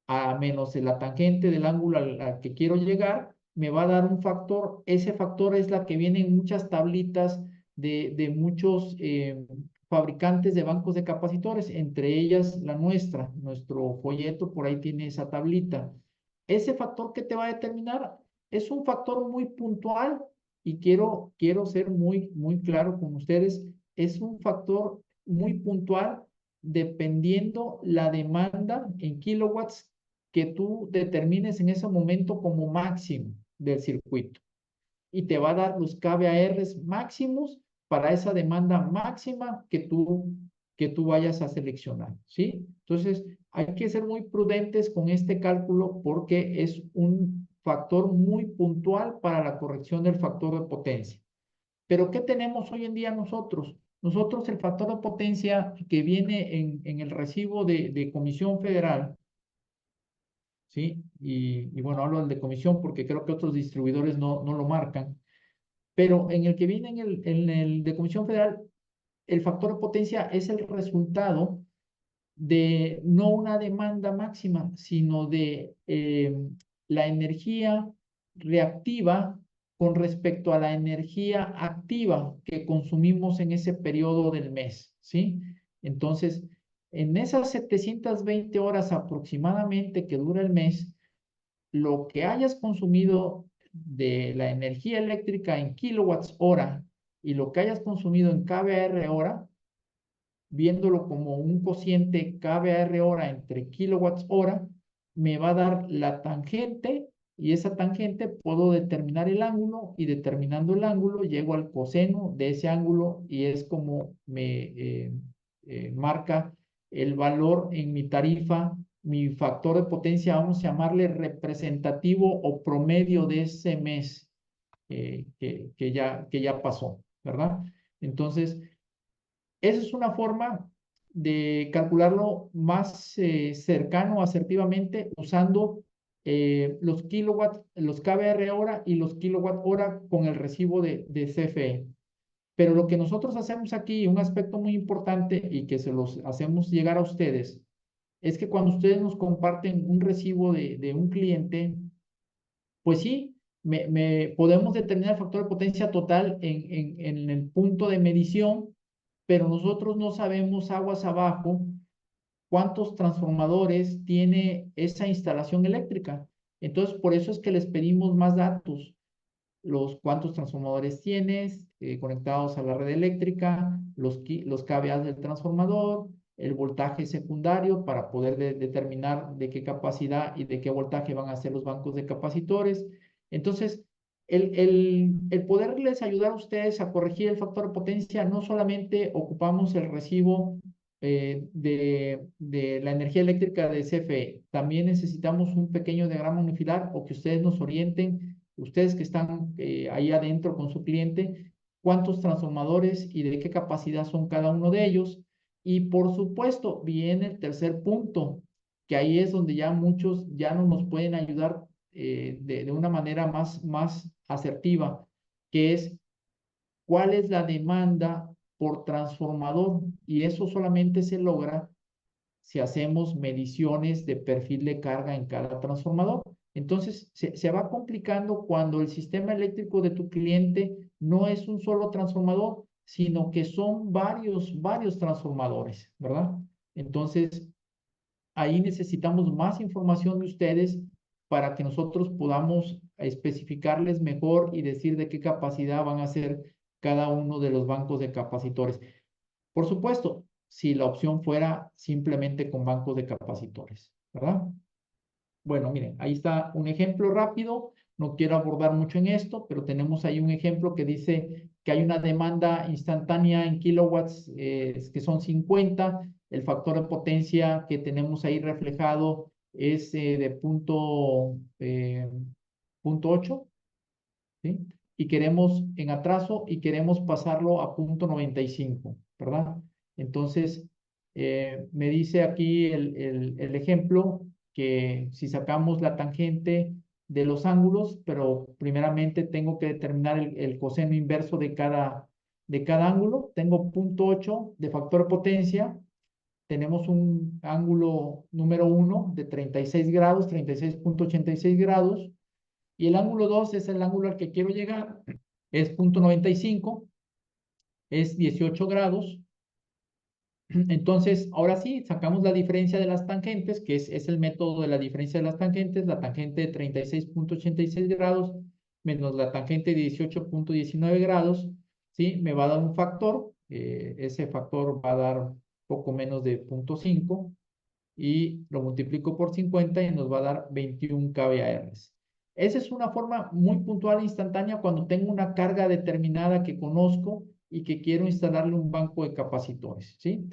a menos la tangente del ángulo al que quiero llegar, me va a dar un factor. Ese factor es la que viene en muchas tablitas de muchos fabricantes de bancos de capacitores, entre ellas la nuestra. Nuestro folleto por ahí tiene esa tablita. Ese factor que te va a determinar es un factor muy puntual y quiero ser muy claro con ustedes. Es un factor muy puntual dependiendo la demanda en kilowatts que tú determines en ese momento como máximo del circuito. Y te va a dar los kVARs máximos para esa demanda máxima que tú vayas a seleccionar, ¿sí? Entonces, hay que ser muy prudentes con este cálculo porque es un factor muy puntual para la corrección del factor de potencia. Pero ¿qué tenemos hoy en día nosotros? Nosotros el factor de potencia que viene en el recibo de Comisión Federal, ¿sí? Y bueno, hablo del de Comisión porque creo que otros distribuidores no lo marcan, pero en el que viene en el de Comisión Federal, el factor de potencia es el resultado de no una demanda máxima, sino de la energía reactiva con respecto a la energía activa que consumimos en ese periodo del mes, ¿sí? Entonces, en esas 720 horas aproximadamente que dura el mes, lo que hayas consumido de la energía eléctrica en kilowatts hora y lo que hayas consumido en kVAR hora, viéndolo como un cociente kVAR hora entre kilowatts hora, me va a dar la tangente y esa tangente puedo determinar el ángulo y determinando el ángulo llego al coseno de ese ángulo y es como me marca el valor en mi tarifa, mi factor de potencia, vamos a llamarle representativo o promedio de ese mes que ya pasó, ¿verdad? Entonces, esa es una forma de calcularlo más cercano, asertivamente, usando los kilowatts, los kVAR hora y los kilowatt hora con el recibo de CFE. Pero lo que nosotros hacemos aquí, un aspecto muy importante y que se los hacemos llegar a ustedes, es que cuando ustedes nos comparten un recibo de un cliente, pues sí, podemos determinar el factor de potencia total en el punto de medición, pero nosotros no sabemos aguas abajo cuántos transformadores tiene esa instalación eléctrica. Entonces, por eso es que les pedimos más datos, cuántos transformadores tienes conectados a la red eléctrica, los kVA del transformador, el voltaje secundario para poder determinar de qué capacidad y de qué voltaje van a ser los bancos de capacitores. Entonces, el poderles ayudar a ustedes a corregir el factor de potencia, no solamente ocupamos el recibo de la energía eléctrica de CFE, también necesitamos un pequeño diagrama unifilar o que ustedes nos orienten, ustedes que están ahí adentro con su cliente, cuántos transformadores y de qué capacidad son cada uno de ellos. Y por supuesto, viene el tercer punto, que ahí es donde ya muchos ya no nos pueden ayudar de una manera más asertiva, que es cuál es la demanda por transformador. Y eso solamente se logra si hacemos mediciones de perfil de carga en cada transformador. Entonces, se va complicando cuando el sistema eléctrico de tu cliente no es un solo transformador, sino que son varios transformadores, ¿verdad? Entonces, ahí necesitamos más información de ustedes para que nosotros podamos especificarles mejor y decir de qué capacidad van a ser cada uno de los bancos de capacitores. Por supuesto, si la opción fuera simplemente con bancos de capacitores, ¿verdad? Bueno, miren, ahí está un ejemplo rápido. No quiero abordar mucho en esto, pero tenemos ahí un ejemplo que dice que hay una demanda instantánea en kilowatts que son 50. El factor de potencia que tenemos ahí reflejado es de punto 8, ¿sí? Y queremos en atraso y queremos pasarlo a punto 95, ¿verdad? Entonces, me dice aquí el ejemplo que si sacamos la tangente de los ángulos, pero primeramente tengo que determinar el coseno inverso de cada ángulo. Tengo punto 8 de factor potencia. Tenemos un ángulo número 1 de 36 grados, 36,86 grados. Y el ángulo 2 es el ángulo al que quiero llegar, es punto 95, es 18 grados. Entonces, ahora sí, sacamos la diferencia de las tangentes, que es el método de la diferencia de las tangentes, la tangente de 36,86 grados menos la tangente de 18,19 grados, ¿sí? Me va a dar un factor, ese factor va a dar poco menos de 0,5 y lo multiplico por 50 y nos va a dar 21 kVAR. Esa es una forma muy puntual e instantánea cuando tengo una carga determinada que conozco y que quiero instalarle un banco de capacitores, ¿sí?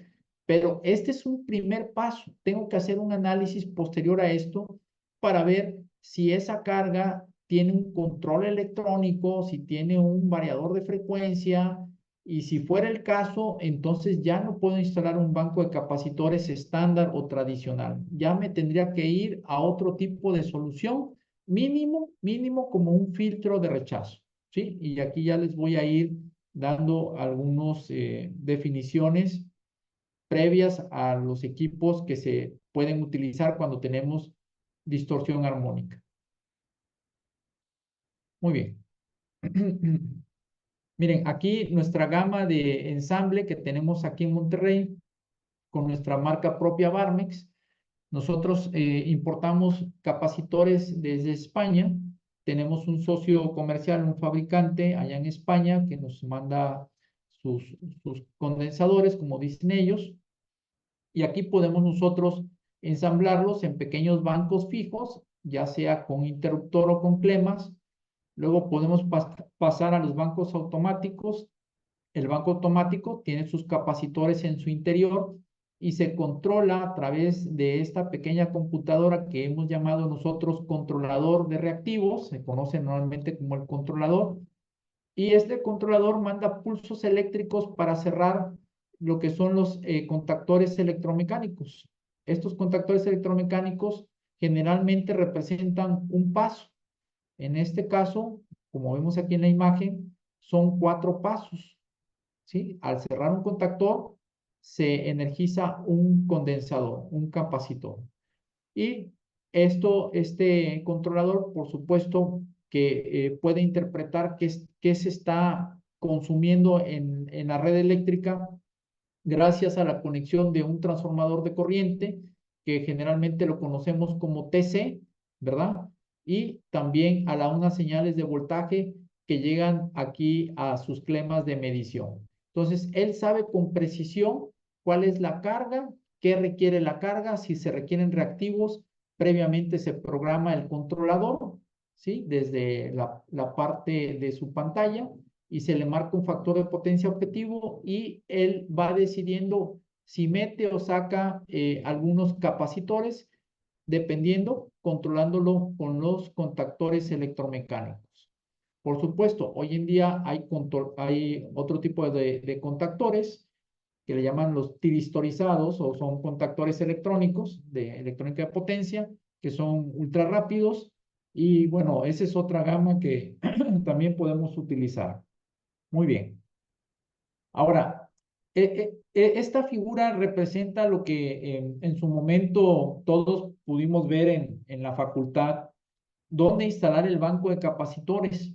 Pero este es un primer paso. Tengo que hacer un análisis posterior a esto para ver si esa carga tiene un control electrónico, si tiene un variador de frecuencia, y si fuera el caso, entonces ya no puedo instalar un banco de capacitores estándar o tradicional. Ya me tendría que ir a otro tipo de solución, mínimo como un filtro de rechazo, ¿sí? Y aquí ya les voy a ir dando algunas definiciones previas a los equipos que se pueden utilizar cuando tenemos distorsión armónica. Muy bien. Miren, aquí nuestra gama de ensamble que tenemos aquí en Monterrey con nuestra marca propia Barmex. Nosotros importamos capacitores desde España. Tenemos un socio comercial, un fabricante allá en España que nos manda sus, sus condensadores, como dicen ellos. Y aquí podemos nosotros ensamblarlos en pequeños bancos fijos, ya sea con interruptor o con clemas. Luego podemos pasar a los bancos automáticos. El banco automático tiene sus capacitores en su interior y se controla a través de esta pequeña computadora que hemos llamado nosotros controlador de reactivos, se conoce normalmente como el controlador, y este controlador manda pulsos eléctricos para cerrar lo que son los contactores electromecánicos. Estos contactores electromecánicos generalmente representan un paso. En este caso, como vemos aquí en la imagen, son 4 pasos, ¿sí? Al cerrar un contactor, se energiza un condensador, un capacitor. Y este controlador, por supuesto, que puede interpretar qué se está consumiendo en la red eléctrica gracias a la conexión de un transformador de corriente, que generalmente lo conocemos como TC, ¿verdad? Y también a unas señales de voltaje que llegan aquí a sus clemas de medición. Entonces, él sabe con precisión cuál es la carga, qué requiere la carga, si se requieren reactivos, previamente se programa el controlador, ¿sí? Desde la parte de su pantalla y se le marca un factor de potencia objetivo y él va decidiendo si mete o saca algunos capacitores, dependiendo, controlándolo con los contactores electromecánicos. Por supuesto, hoy en día hay otro tipo de contactores que le llaman los tiristorizados o son contactores electrónicos de electrónica de potencia que son ultra rápidos y bueno, esa es otra gama que también podemos utilizar. Muy bien. Ahora, esta figura representa lo que en su momento todos pudimos ver en la facultad, dónde instalar el banco de capacitores.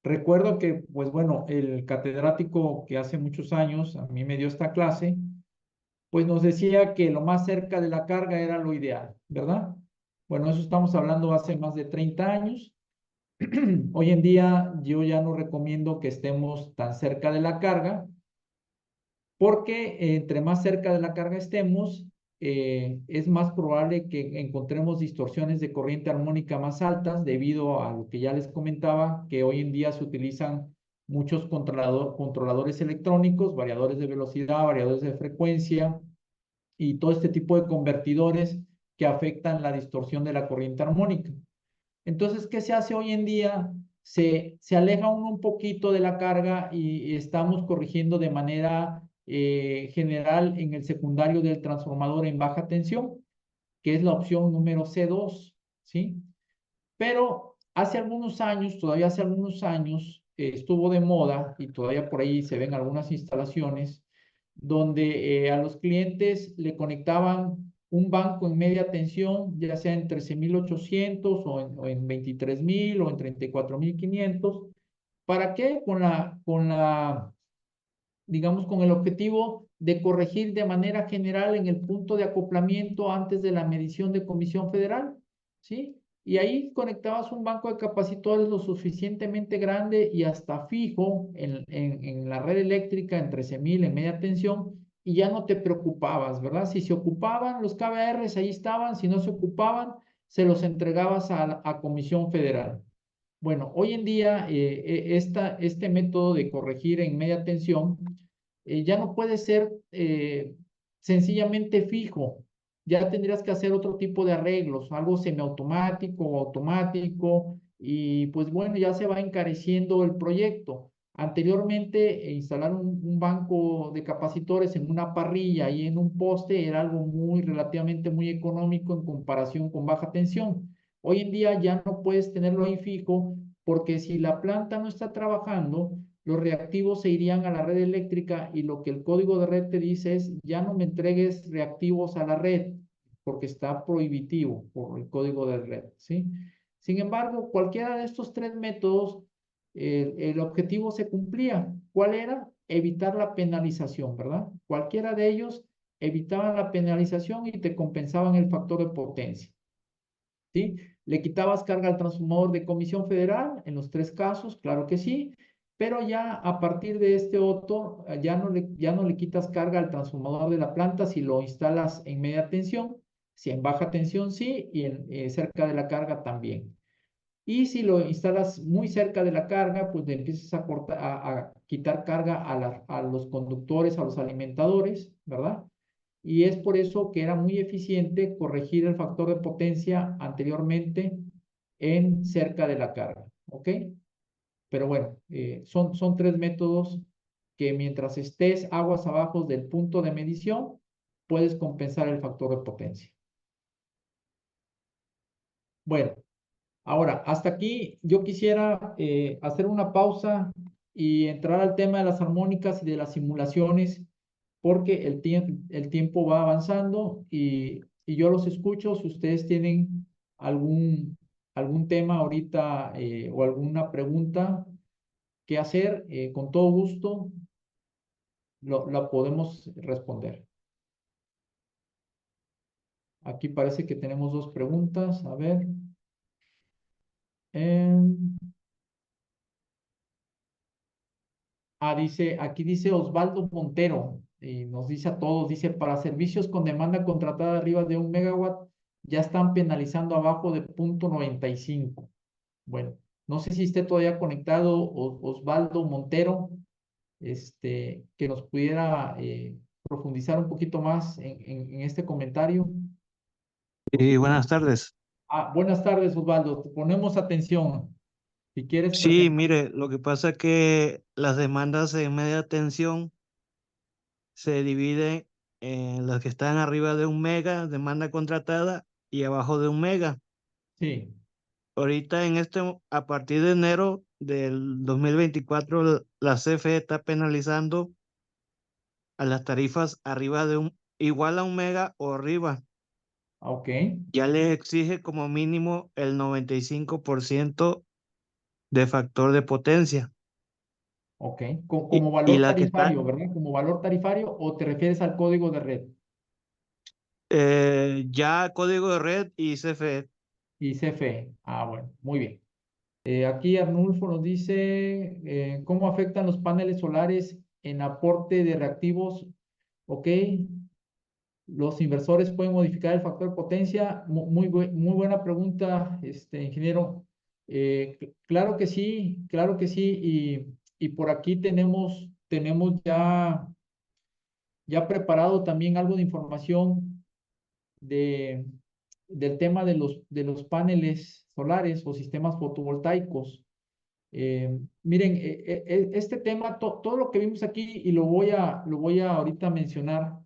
Recuerdo que, pues bueno, el catedrático que hace muchos años a mí me dio esta clase, pues nos decía que lo más cerca de la carga era lo ideal, ¿verdad? Bueno, eso estamos hablando hace más de 30 años. Hoy en día yo ya no recomiendo que estemos tan cerca de la carga, porque entre más cerca de la carga estemos, es más probable que encontremos distorsiones de corriente armónica más altas debido a lo que ya les comentaba, que hoy en día se utilizan muchos controladores electrónicos, variadores de velocidad, variadores de frecuencia y todo este tipo de convertidores que afectan la distorsión de la corriente armónica. Entonces, ¿qué se hace hoy en día? Se aleja uno un poquito de la carga y estamos corrigiendo de manera general en el secundario del transformador en baja tensión, que es la opción número C2, ¿sí? Pero hace algunos años, todavía hace algunos años, estuvo de moda y todavía por ahí se ven algunas instalaciones donde a los clientes le conectaban un banco en media tensión, ya sea en 13.800 o en 23.000 o en 34.500. ¿Para qué? Digamos, con el objetivo de corregir de manera general en el punto de acoplamiento antes de la medición de Comisión Federal, ¿sí? Y ahí conectabas un banco de capacitores lo suficientemente grande y hasta fijo en la red eléctrica en 13.000 en media tensión y ya no te preocupabas, ¿verdad? Si se ocupaban los KVRs, ahí estaban, si no se ocupaban, se los entregabas a Comisión Federal. Bueno, hoy en día este método de corregir en media tensión ya no puede ser sencillamente fijo. Ya tendrías que hacer otro tipo de arreglos, algo semiautomático o automático, y pues bueno, ya se va encareciendo el proyecto. Anteriormente, instalar un banco de capacitores en una parrilla y en un poste era algo relativamente muy económico en comparación con baja tensión. Hoy en día ya no puedes tenerlo ahí fijo porque si la planta no está trabajando, los reactivos se irían a la red eléctrica y lo que el código de red te dice es ya no me entregues reactivos a la red porque está prohibitivo por el código de red, ¿sí? Sin embargo, cualquiera de estos tres métodos, el objetivo se cumplía. ¿Cuál era? Evitar la penalización, ¿verdad? Cualquiera de ellos evitaban la penalización y te compensaban el factor de potencia. ¿Sí? ¿Le quitabas carga al transformador de Comisión Federal? En los tres casos, claro que sí, pero ya a partir de este otro, ya no le quitas carga al transformador de la planta si lo instalas en media tensión, si en baja tensión sí, y cerca de la carga también. Y si lo instalas muy cerca de la carga, pues le empiezas a quitar carga a los conductores, a los alimentadores, ¿verdad? Y es por eso que era muy eficiente corregir el factor de potencia anteriormente en cerca de la carga, ¿ok? Pero bueno, son tres métodos que mientras estés aguas abajo del punto de medición, puedes compensar el factor de potencia. Bueno, ahora, hasta aquí yo quisiera hacer una pausa y entrar al tema de las armónicas y de las simulaciones, porque el tiempo va avanzando y yo los escucho si ustedes tienen algún, algún tema ahorita o alguna pregunta que hacer, con todo gusto la podemos responder. Aquí parece que tenemos dos preguntas. A ver. Em, aquí dice Osvaldo Montero, y nos dice a todos, dice, para servicios con demanda contratada arriba de 1 megawatt, ya están penalizando abajo de 0.95. Bueno, no sé si esté todavía conectado Osvaldo Montero, que nos pudiera profundizar un poquito más en este comentario. Y buenas tardes. Buenas tardes, Osvaldo. Te ponemos atención. Si quieres Sí, presentar. mire, lo que pasa es que las demandas en media tensión se dividen en las que están arriba de 1 mega, demanda contratada, y abajo de 1 mega. Sí, Ahorita a partir de enero del 2024, la CFE está penalizando a las tarifas arriba igual a 1 mega o arriba. ok, Ya le exige como mínimo el 95% de factor de potencia. ok. Y, Como y valor la que está, tarifario, ¿verdad? Como valor tarifario o te refieres al código de red ya código de red y CFE. y CFE. Bueno, muy bien. Aquí Arnulfo nos dice cómo afectan los paneles solares en aporte de reactivos. Ok, los inversores pueden modificar el factor de potencia. Muy buena pregunta, ingeniero. Claro que sí, claro que sí. Y por aquí tenemos ya preparado también algo de información de, del tema de los paneles solares o sistemas fotovoltaicos. Miren, este tema, todo lo que vimos aquí, y lo voy a ahorita mencionar,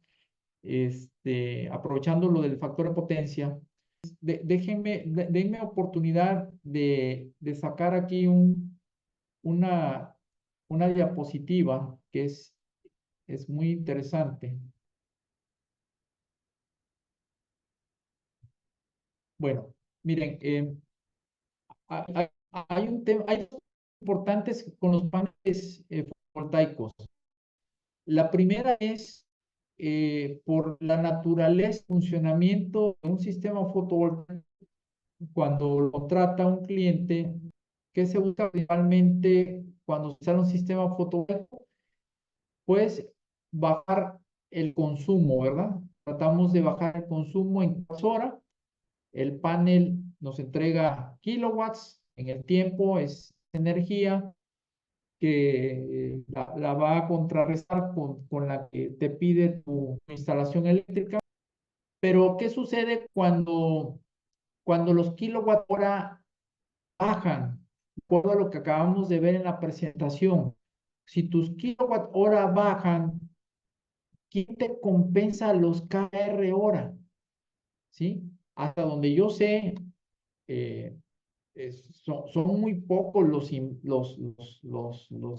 aprovechando lo del factor de potencia, denme oportunidad de sacar aquí una, una diapositiva que es muy interesante. Bueno, miren, hay un tema, hay cosas importantes con los paneles fotovoltaicos. La primera es por la naturaleza, funcionamiento de un sistema fotovoltaico cuando lo trata un cliente, que se usa principalmente cuando se instala un sistema fotovoltaico, pues bajar el consumo, ¿verdad? Tratamos de bajar el consumo en horas. El panel nos entrega kilowatts en el tiempo, es energía que la va a contrarrestar con la que te pide tu instalación eléctrica. Pero, ¿qué sucede cuando los kilowatt hora bajan? De acuerdo a lo que acabamos de ver en la presentación, si tus kilowatt hora bajan, ¿quién te compensa los kR hora? ¿Sí? Hasta donde yo sé, eh, son muy pocos los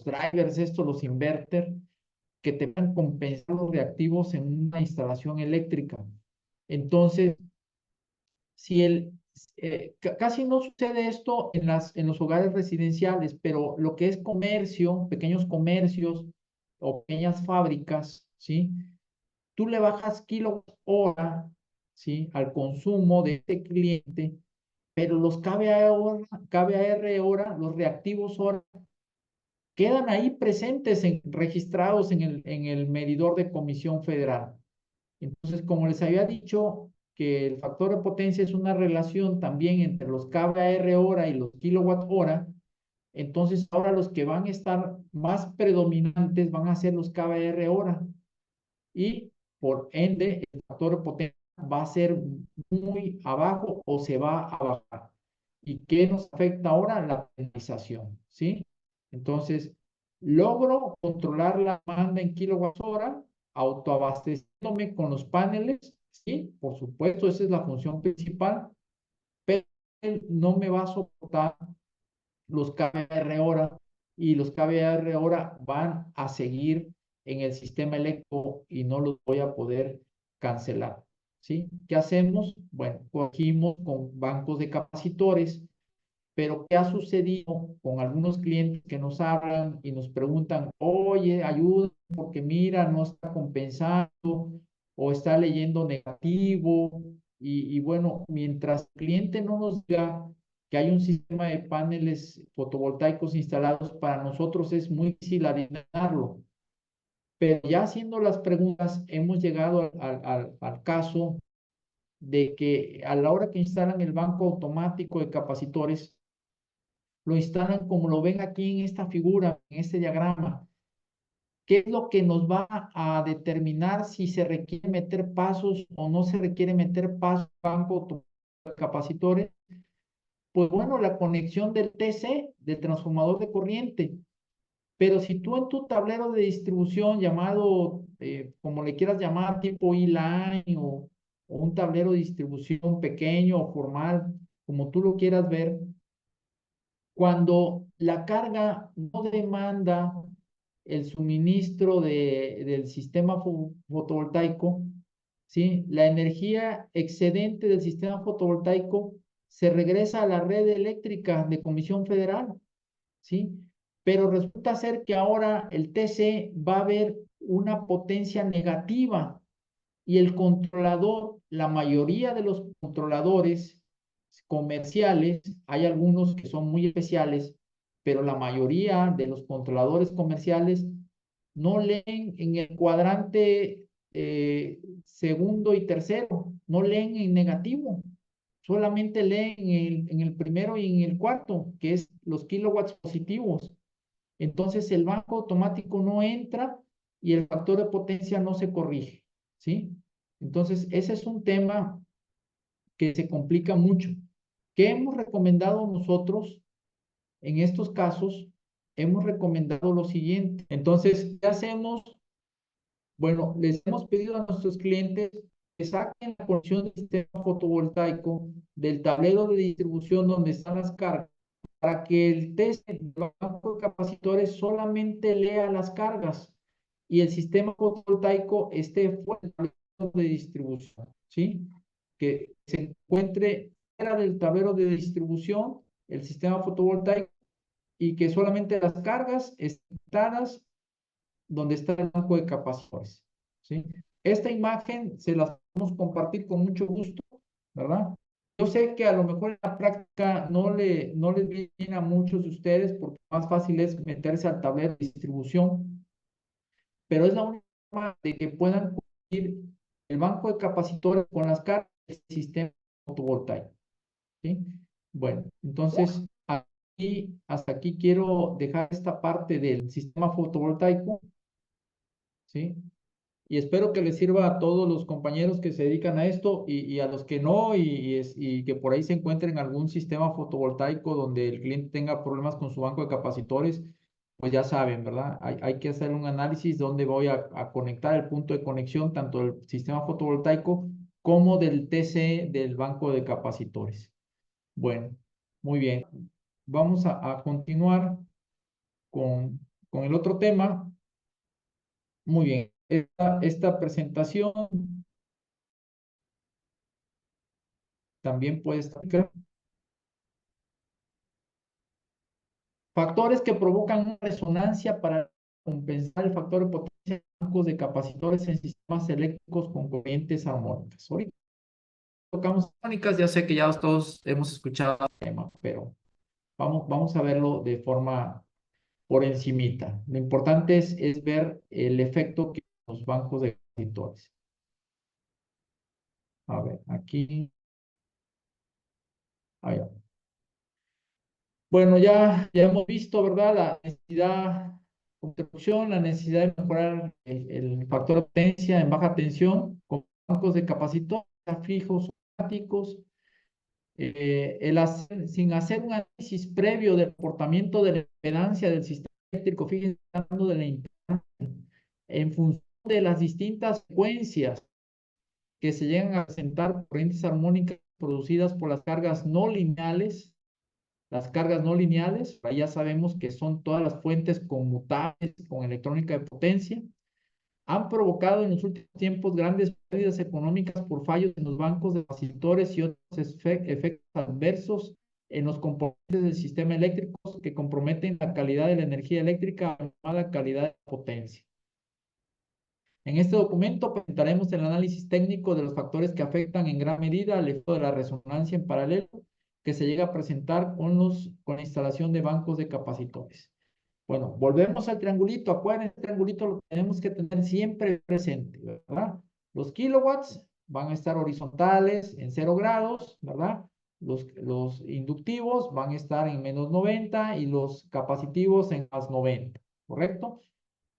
drivers, los inverter, que te van a compensar los reactivos en una instalación eléctrica. Entonces, si casi no sucede esto en los hogares residenciales, pero lo que es comercio, pequeños comercios o pequeñas fábricas, ¿sí? Tú le bajas kilowatt hora, ¿sí? Al consumo de este cliente, pero los KVAR hora, los reactivos hora, quedan ahí presentes, registrados en el medidor de Comisión Federal. Entonces, como les había dicho, que el factor de potencia es una relación también entre los kVAR hora y los kilowatt hora, entonces ahora los que van a estar más predominantes van a ser los kVAR hora, y por ende el factor de potencia va a ser muy abajo o se va a bajar. ¿Y qué nos afecta ahora? La penalización, ¿sí? Entonces, logro controlar la demanda en kilowatts hora, autoabasteciéndome con los paneles, sí, por supuesto, esa es la función principal, pero no me va a soportar los kVAR hora, y los kVAR hora van a seguir en el sistema eléctrico y no los voy a poder cancelar, ¿sí? ¿Qué hacemos? Bueno, cogimos con bancos de capacitores pero ¿qué ha sucedido con algunos clientes que nos hablan y nos preguntan, oye, ayuda, porque mira, no está compensando o está leyendo negativo? Y bueno, mientras el cliente no nos diga que hay un sistema de paneles fotovoltaicos instalados, para nosotros es muy difícil adivinarlo. Pero ya haciendo las preguntas, hemos llegado al caso de que a la hora que instalan el banco automático de capacitores, lo instalan como lo ven aquí en esta figura, en este diagrama. ¿Qué es lo que nos va a determinar si se requiere meter pasos o no se requiere meter pasos banco automático de capacitores? Pues bueno, la conexión del TC, del transformador de corriente. Pero si tú en tu tablero de distribución llamado, como le quieras llamar, tipo E-Line o un tablero de distribución pequeño o formal, como tú lo quieras ver, cuando la carga no demanda el suministro del sistema fotovoltaico, ¿sí? La energía excedente del sistema fotovoltaico se regresa a la red eléctrica de Comisión Federal, ¿sí? Pero resulta ser que ahora el TC va a ver una potencia negativa y el controlador, la mayoría de los controladores comerciales, hay algunos que son muy especiales, pero la mayoría de los controladores comerciales no leen en el cuadrante segundo y tercero, no leen en negativo, solamente leen en el primero y en el cuarto, que es los kilowatts positivos. Entonces el banco automático no entra y el factor de potencia no se corrige, ¿sí? Entonces ese es un tema que se complica mucho. ¿Qué hemos recomendado nosotros en estos casos? Hemos recomendado lo siguiente. Entonces, ¿qué hacemos? Bueno, les hemos pedido a nuestros clientes que saquen la conexión del sistema fotovoltaico del tablero de distribución donde están las cargas, para que el test del banco de capacitores solamente lea las cargas y el sistema fotovoltaico esté fuera del tablero de distribución, ¿sí? Que se encuentre fuera del tablero de distribución el sistema fotovoltaico y que solamente las cargas estén dadas donde está el banco de capacitores, ¿sí? Esta imagen se las podemos compartir con mucho gusto, ¿verdad? Yo sé que a lo mejor en la práctica no les viene a muchos de ustedes porque más fácil es meterse al tablero de distribución, pero es la única forma de que puedan conseguir el banco de capacitores con las cargas del sistema fotovoltaico, ¿sí? Bueno, entonces hasta aquí quiero dejar esta parte del sistema fotovoltaico, ¿sí? Y espero que les sirva a todos los compañeros que se dedican a esto y a los que no, y que por ahí se encuentren algún sistema fotovoltaico donde el cliente tenga problemas con su banco de capacitores, pues ya saben, ¿verdad? Hay que hacer un análisis donde voy a conectar el punto de conexión tanto del sistema fotovoltaico como del TC del banco de capacitores. Bueno, muy bien. Vamos a continuar con el otro tema. Muy bien. Esta presentación también puede estar. Factores que provocan una resonancia para compensar el factor de potencia de bancos de capacitores en sistemas eléctricos con corrientes armónicas. Ahorita tocamos armónicas, ya sé que ya todos hemos escuchado el tema, pero vamos a verlo de forma por encimita. Lo importante es ver el efecto que los bancos de capacitores. A ver, aquí. Ahí va. Bueno, ya hemos visto, ¿verdad? La necesidad de construcción, la necesidad de mejorar el factor de potencia en baja tensión con bancos de capacitores fijos estáticos, sin hacer un análisis previo del comportamiento de la impedancia del sistema eléctrico, fíjense, hablando de la impedancia, en función de las distintas frecuencias que se llegan a presentar por corrientes armónicas producidas por las cargas no lineales. Las cargas no lineales, ya sabemos que son todas las fuentes conmutables con electrónica de potencia, han provocado en los últimos tiempos grandes pérdidas económicas por fallos en los bancos de capacitores y otros efectos adversos en los componentes del sistema eléctrico que comprometen la calidad de la energía eléctrica a la calidad de potencia. En este documento presentaremos el análisis técnico de los factores que afectan en gran medida al efecto de la resonancia en paralelo que se llega a presentar con la instalación de bancos de capacitores. Bueno, volvemos al triangulito. Acuérdense, el triangulito lo tenemos que tener siempre presente, ¿verdad? Los kilowatts van a estar horizontales en 0 grados, ¿verdad? Los inductivos van a estar en menos 90 y los capacitivos en más 90, ¿correcto?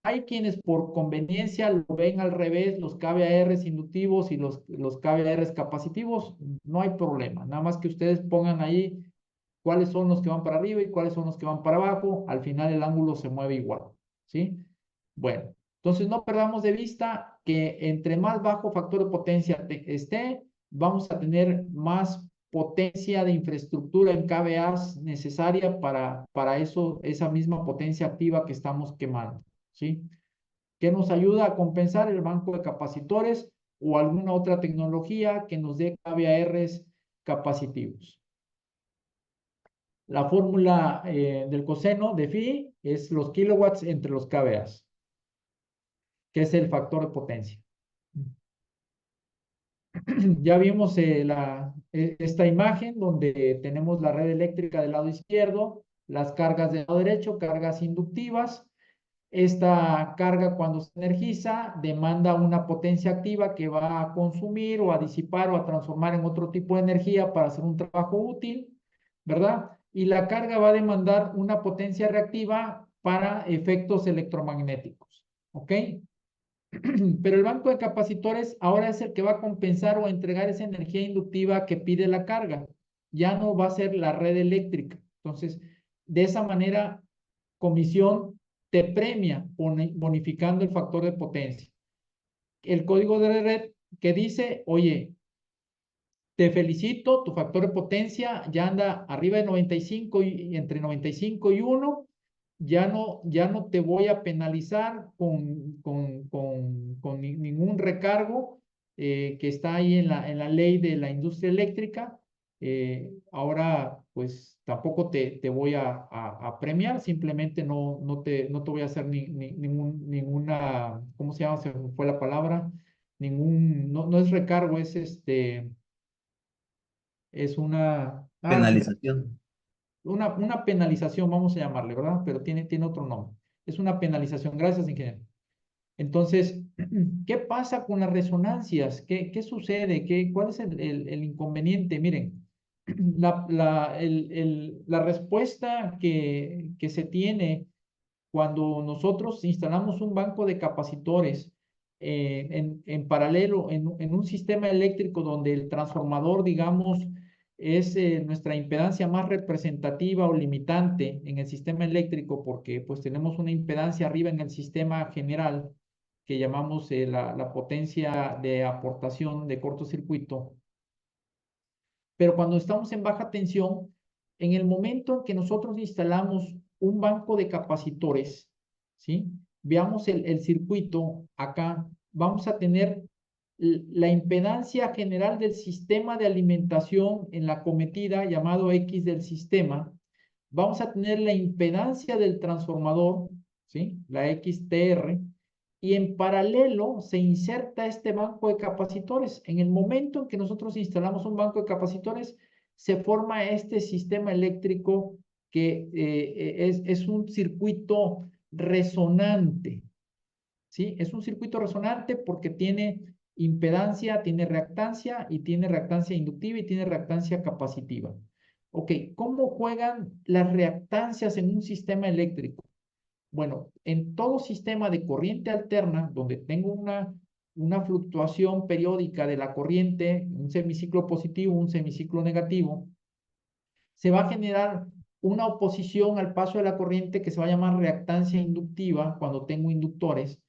Hay quienes por conveniencia lo ven al revés, los kVARs inductivos y los kVARs capacitivos, no hay problema. Nada más que ustedes pongan ahí cuáles son los que van para arriba y cuáles son los que van para abajo. Al final el ángulo se mueve igual, ¿sí? Bueno, entonces no perdamos de vista que entre más bajo factor de potencia esté, vamos a tener más potencia de infraestructura en kVAs necesaria para eso, esa misma potencia activa que estamos quemando, ¿sí? Que nos ayuda a compensar el banco de capacitores o alguna otra tecnología que nos dé kVARs capacitivos. La fórmula del coseno de phi es los kilowatts entre los kVAs, que es el factor de potencia. Ya vimos esta imagen donde tenemos la red eléctrica del lado izquierdo, las cargas del lado derecho, cargas inductivas. Esta carga, cuando se energiza, demanda una potencia activa que va a consumir o a disipar o a transformar en otro tipo de energía para hacer un trabajo útil, ¿verdad? Y la carga va a demandar una potencia reactiva para efectos electromagnéticos, ¿ok? Pero el banco de capacitores ahora es el que va a compensar o a entregar esa energía inductiva que pide la carga. Ya no va a ser la red eléctrica. Entonces, de esa manera, comisión te premia bonificando el factor de potencia. El código de red que dice, oye, te felicito, tu factor de potencia ya anda arriba de 95 y entre 95 y 1, ya no te voy a penalizar con ningún recargo que está ahí en la ley de la industria eléctrica. Ahora, pues tampoco te voy a premiar, simplemente no te voy a hacer ninguna, ¿cómo se llama? Se me fue la palabra, no es recargo, es Penalización. una penalización, vamos a llamarle, ¿verdad? Pero tiene otro nombre. Es una penalización. Gracias, ingeniero. Entonces, ¿qué pasa con las resonancias? ¿Qué sucede? ¿Cuál es el inconveniente? Miren, la respuesta que se tiene cuando nosotros instalamos un banco de capacitores en paralelo en un sistema eléctrico donde el transformador, digamos, es nuestra impedancia más representativa o limitante en el sistema eléctrico, porque pues tenemos una impedancia arriba en el sistema general que llamamos la potencia de aportación de cortocircuito. Pero cuando estamos en baja tensión, en el momento en que nosotros instalamos un banco de capacitores, ¿sí? Veamos el circuito acá, vamos a tener la impedancia general del sistema de alimentación en la cometida llamado X del sistema. Vamos a tener la impedancia del transformador, ¿sí? La XTR, y en paralelo se inserta este banco de capacitores. En el momento en que nosotros instalamos un banco de capacitores, se forma este sistema eléctrico que es un circuito resonante, ¿sí? Es un circuito resonante porque tiene impedancia, tiene reactancia y tiene reactancia inductiva y tiene reactancia capacitiva. Ok, ¿cómo juegan las reactancias en un sistema eléctrico? Bueno, en todo sistema de corriente alterna, donde tengo una fluctuación periódica de la corriente, un semiciclo positivo, un semiciclo negativo, se va a generar una oposición al paso de la corriente que se va a llamar reactancia inductiva cuando tengo inductores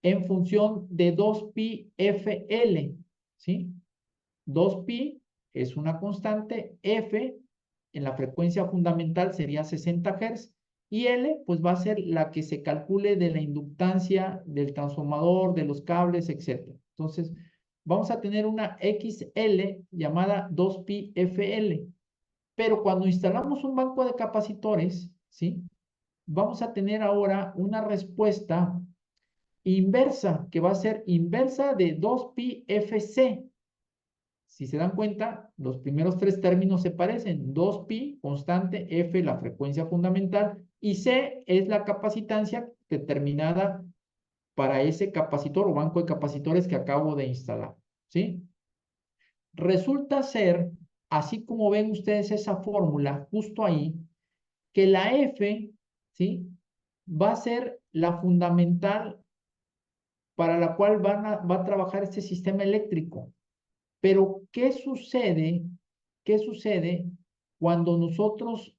en función de 2pi FL, ¿sí? 2pi es una constante, F en la frecuencia fundamental sería 60 Hz y L pues va a ser la que se calcule de la inductancia del transformador, de los cables, etc. Entonces, vamos a tener una XL llamada 2pi FL, Pero cuando instalamos un banco de capacitores, ¿sí? Vamos a tener ahora una respuesta inversa, que va a ser inversa de 2pi FC. Si se dan cuenta, los primeros tres términos se parecen. 2pi, constante, F, la frecuencia fundamental, y C es la capacitancia determinada para ese capacitor o banco de capacitores que acabo de instalar, ¿sí? Resulta ser, así como ven ustedes esa fórmula justo ahí, que la F, ¿sí? Va a ser la fundamental para la cual va a trabajar este sistema eléctrico. Pero, ¿qué sucede? ¿Qué sucede cuando nosotros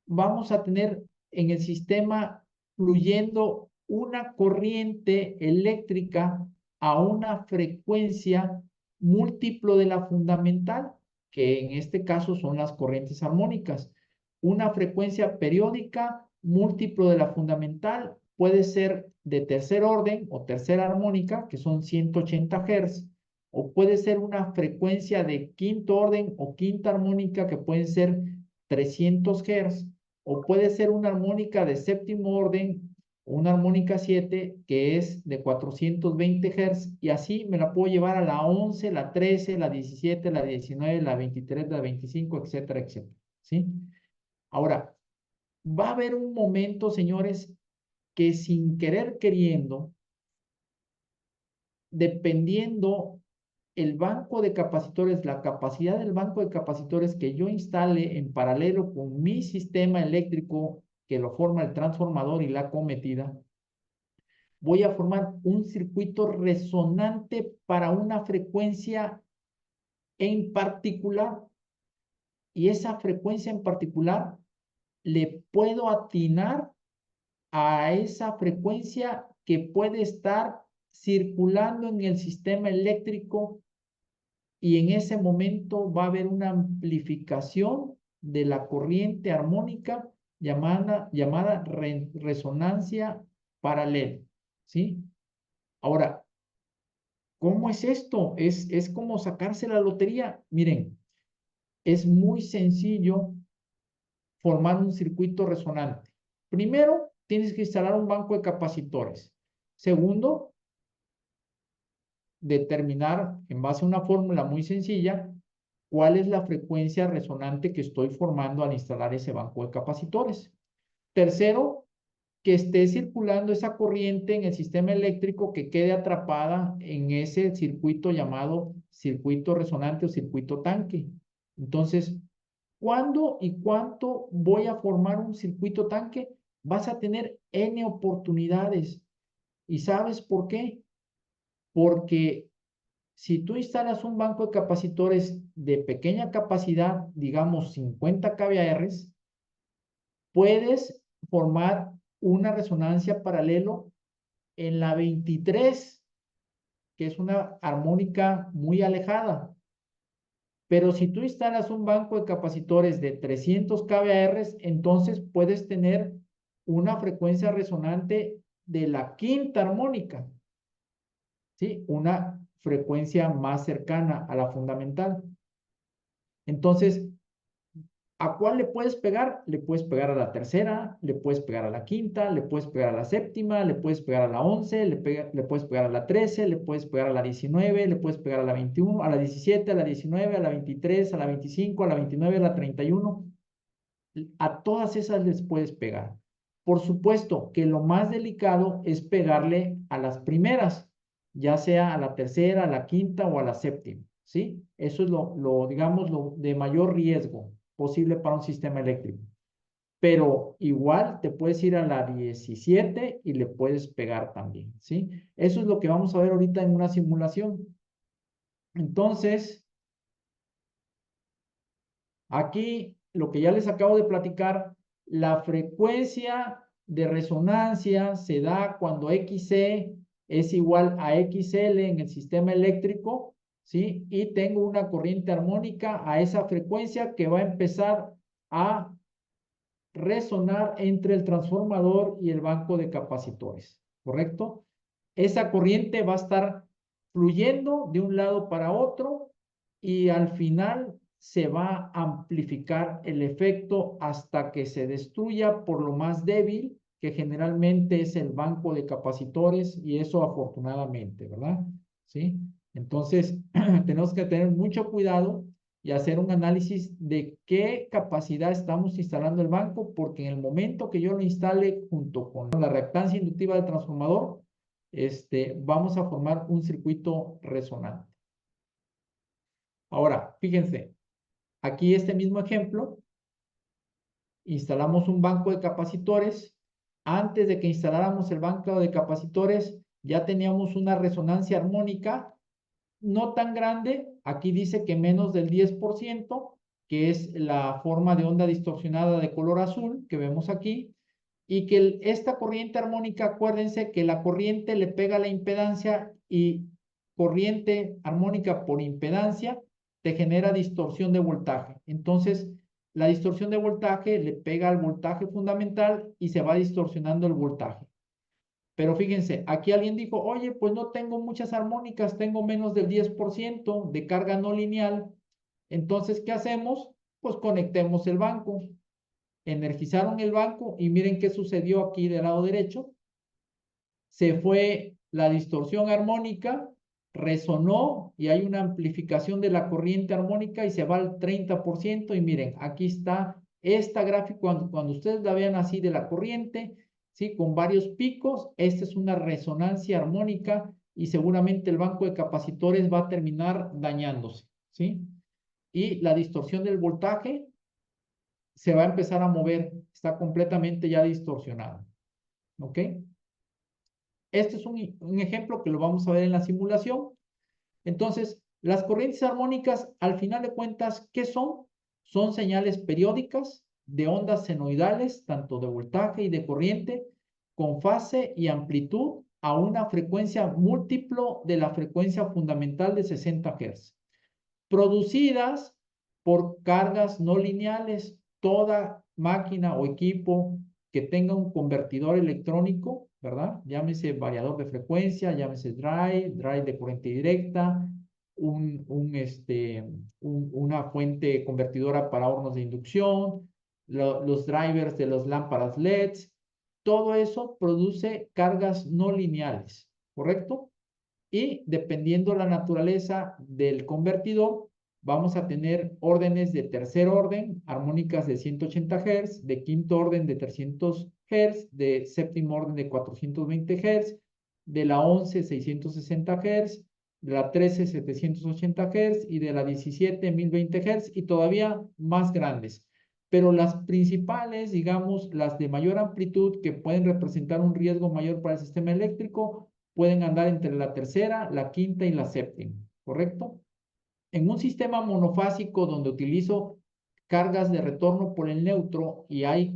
vamos a tener en el sistema fluyendo una corriente eléctrica a una frecuencia múltiplo de la fundamental, que en este caso son las corrientes armónicas? Una frecuencia periódica múltiplo de la fundamental puede ser de tercer orden o tercera armónica, que son 180 Hz, o puede ser una frecuencia de quinto orden o quinta armónica, que pueden ser 300 Hz, o puede ser una armónica de séptimo orden, una armónica 7, que es de 420 Hz, y así me la puedo llevar a la 11, la 13, la 17, la 19, la 23, la 25, etcétera, etcétera, ¿sí? Ahora, va a haber un momento, señores, que sin querer queriendo, dependiendo el banco de capacitores, la capacidad del banco de capacitores que yo instale en paralelo con mi sistema eléctrico que lo forma el transformador y la cometida, voy a formar un circuito resonante para una frecuencia en particular, y esa frecuencia en particular le puedo atinar a esa frecuencia que puede estar circulando en el sistema eléctrico, y en ese momento va a haber una amplificación de la corriente armónica llamada resonancia paralela, ¿sí? Ahora, ¿cómo es esto? Es como sacarse la lotería. Miren, es muy sencillo formar un circuito resonante. Primero, tienes que instalar un banco de capacitores. Segundo, determinar en base a una fórmula muy sencilla cuál es la frecuencia resonante que estoy formando al instalar ese banco de capacitores. Tercero, que esté circulando esa corriente en el sistema eléctrico, que quede atrapada en ese circuito llamado circuito resonante o circuito tanque. Entonces, ¿cuándo y cuánto voy a formar un circuito tanque? Vas a tener N oportunidades. ¿Y sabes por qué? Porque si tú instalas un banco de capacitores de pequeña capacidad, digamos 50 kVAR, puedes formar una resonancia paralelo en la 23, que es una armónica muy alejada. Pero si tú instalas un banco de capacitores de 300 kVAR, entonces puedes tener una frecuencia resonante de la quinta armónica, ¿sí? Una frecuencia más cercana a la fundamental. Entonces, ¿a cuál le puedes pegar? Le puedes pegar a la tercera, le puedes pegar a la quinta, le puedes pegar a la séptima, le puedes pegar a la 11, le puedes pegar a la 13, le puedes pegar a la 19, le puedes pegar a la 21, a la 17, a la 19, a la 23, a la 25, a la 29, a la 31. A todas esas les puedes pegar. Por supuesto que lo más delicado es pegarle a las primeras, ya sea a la tercera, a la quinta o a la séptima, ¿sí? Eso es digamos, lo de mayor riesgo posible para un sistema eléctrico. Pero igual te puedes ir a la 17 y le puedes pegar también, ¿sí? Eso es lo que vamos a ver ahorita en una simulación. Entonces, aquí lo que ya les acabo de platicar, la frecuencia de resonancia se da cuando XC es igual a XL en el sistema eléctrico, ¿sí? Y tengo una corriente armónica a esa frecuencia que va a empezar a resonar entre el transformador y el banco de capacitores, ¿correcto? Esa corriente va a estar fluyendo de un lado para otro, y al final se va a amplificar el efecto hasta que se destruya por lo más débil, que generalmente es el banco de capacitores, y eso afortunadamente, ¿verdad? ¿Sí? Entonces, tenemos que tener mucho cuidado y hacer un análisis de qué capacidad estamos instalando el banco, porque en el momento que yo lo instale junto con la reactancia inductiva del transformador, vamos a formar un circuito resonante. Ahora, fíjense, aquí este mismo ejemplo, instalamos un banco de capacitores. Antes de que instaláramos el banco de capacitores, ya teníamos una resonancia armónica no tan grande. Aquí dice que menos del 10%, que es la forma de onda distorsionada de color azul que vemos aquí, y que esta corriente armónica, acuérdense que la corriente le pega a la impedancia, y corriente armónica por impedancia te genera distorsión de voltaje. Entonces, la distorsión de voltaje le pega al voltaje fundamental y se va distorsionando el voltaje. Pero fíjense, aquí alguien dijo, oye, pues no tengo muchas armónicas, tengo menos del 10% de carga no lineal. Entonces, ¿qué hacemos? Pues conectemos el banco. Energizaron el banco y miren qué sucedió aquí del lado derecho. Se fue la distorsión armónica, resonó y hay una amplificación de la corriente armónica y se va al 30%. Y miren, aquí está esta gráfica, cuando ustedes la vean así de la corriente, ¿sí? Con varios picos, esta es una resonancia armónica y seguramente el banco de capacitores va a terminar dañándose, ¿sí? Y la distorsión del voltaje se va a empezar a mover, está completamente ya distorsionado, ¿ok? Este es un ejemplo que lo vamos a ver en la simulación. Entonces, las corrientes armónicas, al final de cuentas, ¿qué son? Son señales periódicas de ondas senoidales, tanto de voltaje y de corriente, con fase y amplitud a una frecuencia múltiplo de la frecuencia fundamental de 60 Hz, producidas por cargas no lineales. Toda máquina o equipo que tenga un convertidor electrónico, ¿verdad? Llámese variador de frecuencia, llámese drive de corriente directa, una fuente convertidora para hornos de inducción, los drivers de las lámparas LEDs, todo eso produce cargas no lineales, ¿correcto? Y dependiendo la naturaleza del convertidor, vamos a tener órdenes de tercer orden, armónicas de 180 Hz, de quinto orden de 300 Hz, de séptimo orden de 420 Hz, de la 11 660 Hz, de la 13 780 Hz y de la 17 1020 Hz y todavía más grandes. Pero las principales, digamos, las de mayor amplitud que pueden representar un riesgo mayor para el sistema eléctrico, pueden andar entre la tercera, la quinta y la séptima, ¿correcto? En un sistema monofásico donde utilizo cargas de retorno por el neutro y hay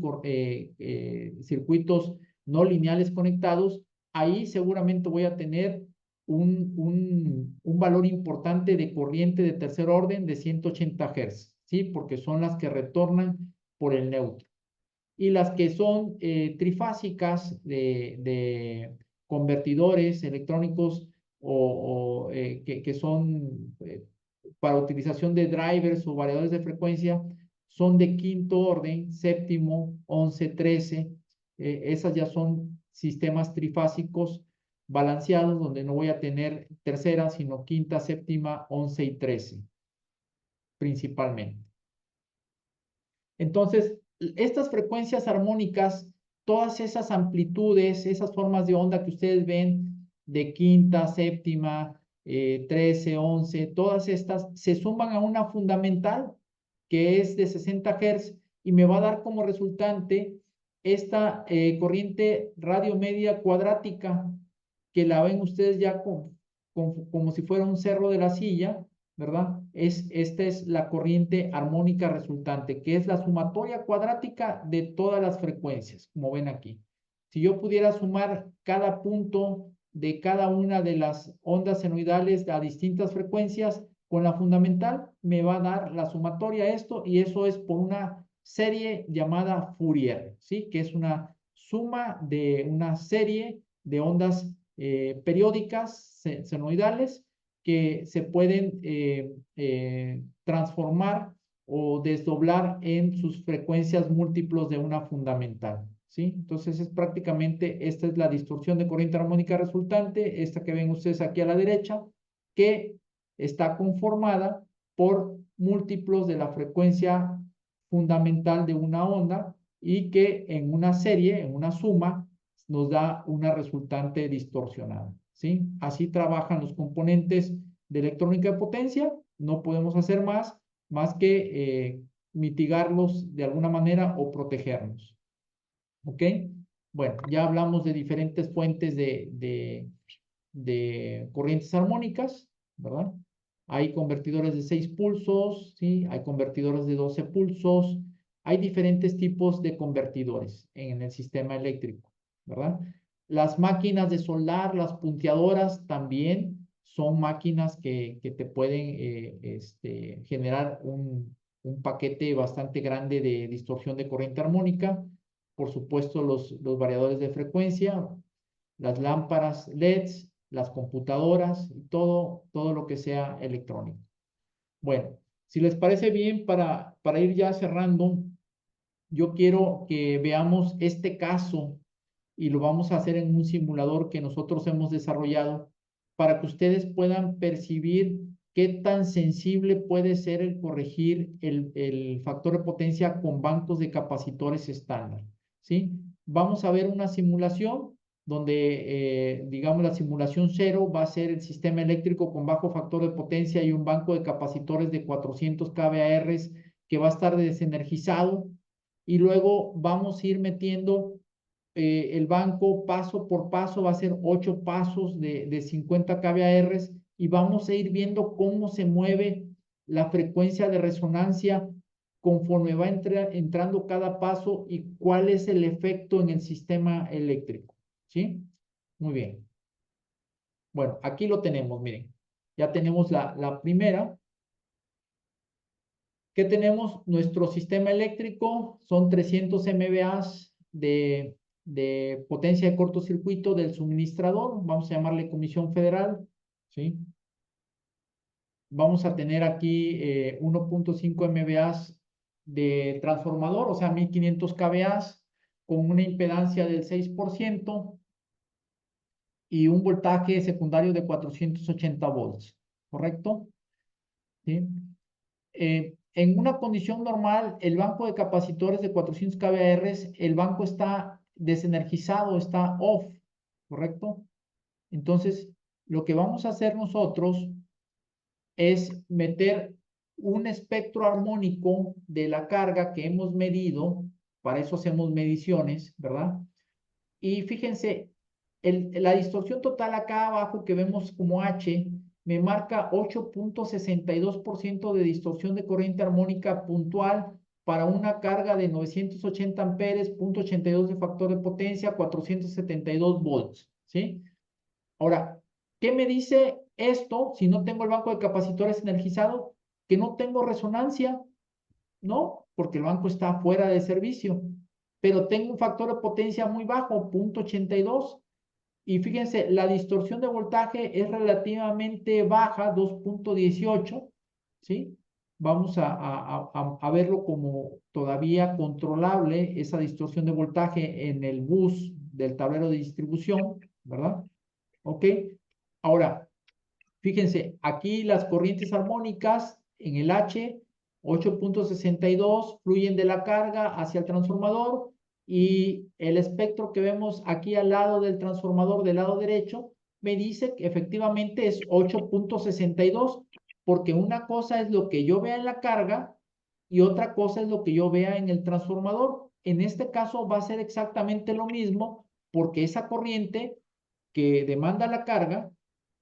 circuitos no lineales conectados, ahí seguramente voy a tener un valor importante de corriente de tercer orden de 180 Hz, ¿sí? Porque son las que retornan por el neutro. Y las que son trifásicas de convertidores electrónicos que son para utilización de drivers o variadores de frecuencia, son de quinto orden, séptimo, 11, 13. Esas ya son sistemas trifásicos balanceados donde no voy a tener tercera, sino quinta, séptima, 11 y 13, principalmente. Entonces, estas frecuencias armónicas, todas esas amplitudes, esas formas de onda que ustedes ven de quinta, séptima, 13, 11, todas estas se suman a una fundamental que es de 60 Hz y me va a dar como resultante esta corriente radiomedia cuadrática que la ven ustedes ya como si fuera un cerro de la silla, ¿verdad? Esta es la corriente armónica resultante, que es la sumatoria cuadrática de todas las frecuencias, como ven aquí. Si yo pudiera sumar cada punto de cada una de las ondas senoidales a distintas frecuencias, con la fundamental me va a dar la sumatoria esto, y eso es por una serie llamada Fourier, ¿sí? Que es una suma de una serie de ondas periódicas senoidales que se pueden transformar o desdoblar en sus frecuencias múltiplos de una fundamental, ¿sí? Entonces es prácticamente, esta es la distorsión de corriente armónica resultante, esta que ven ustedes aquí a la derecha, que está conformada por múltiplos de la frecuencia fundamental de una onda y que en una serie, en una suma, nos da una resultante distorsionada, ¿sí? Así trabajan los componentes de electrónica de potencia, no podemos hacer más que mitigarlos de alguna manera o protegernos, ¿ok? Bueno, ya hablamos de diferentes fuentes de corrientes armónicas, ¿verdad? Hay convertidores de 6 pulsos, ¿sí? Hay convertidores de 12 pulsos, hay diferentes tipos de convertidores en el sistema eléctrico, ¿verdad? Las máquinas de soldar, las punteadoras también son máquinas que te pueden generar un paquete bastante grande de distorsión de corriente armónica. Por supuesto, los variadores de frecuencia, las lámparas LEDs, las computadoras, y todo lo que sea electrónico. Bueno, si les parece bien, para ir ya cerrando, yo quiero que veamos este caso y lo vamos a hacer en un simulador que nosotros hemos desarrollado para que ustedes puedan percibir qué tan sensible puede ser el corregir el factor de potencia con bancos de capacitores estándar, ¿sí? Vamos a ver una simulación donde, digamos, la simulación 0 va a ser el sistema eléctrico con bajo factor de potencia y un banco de capacitores de 400 kVAR que va a estar desenergizado, y luego vamos a ir metiendo el banco paso por paso, va a ser 8 pasos de 50 kVAR, y vamos a ir viendo cómo se mueve la frecuencia de resonancia conforme va entrando cada paso y cuál es el efecto en el sistema eléctrico, ¿sí? Muy bien. Bueno, aquí lo tenemos, miren. Ya tenemos la primera. ¿Qué tenemos? Nuestro sistema eléctrico son 300 MVA de potencia de cortocircuito del suministrador. Vamos a llamarle Comisión Federal, ¿sí? Vamos a tener aquí 1.5 MVA de transformador, o sea, 1500 kVA con una impedancia del 6% y un voltaje secundario de 480 volts, ¿correcto? ¿Sí? En una condición normal, el banco de capacitores de 400 kVAR, el banco está desenergizado, está off, ¿correcto? Entonces, lo que vamos a hacer nosotros es meter un espectro armónico de la carga que hemos medido, para eso hacemos mediciones, ¿verdad? Y fíjense, la distorsión total acá abajo que vemos como H me marca 8.62% de distorsión de corriente armónica puntual para una carga de 980 amperes, 0.82 de factor de potencia, 472 volts, ¿sí? Ahora, ¿qué me dice esto si no tengo el banco de capacitores energizado? Que no tengo resonancia, ¿no? Porque el banco está fuera de servicio, pero tengo un factor de potencia muy bajo, 0.82. Y fíjense, la distorsión de voltaje es relativamente baja, 2.18, ¿sí? Vamos a verlo como todavía controlable, esa distorsión de voltaje en el bus del tablero de distribución, ¿verdad? ¿Ok? Ahora, fíjense, aquí las corrientes armónicas en el H, 8.62, fluyen de la carga hacia el transformador, y el espectro que vemos aquí al lado del transformador del lado derecho me dice que efectivamente es 8.62, porque una cosa es lo que yo vea en la carga y otra cosa es lo que yo vea en el transformador. En este caso va a ser exactamente lo mismo, porque esa corriente que demanda la carga,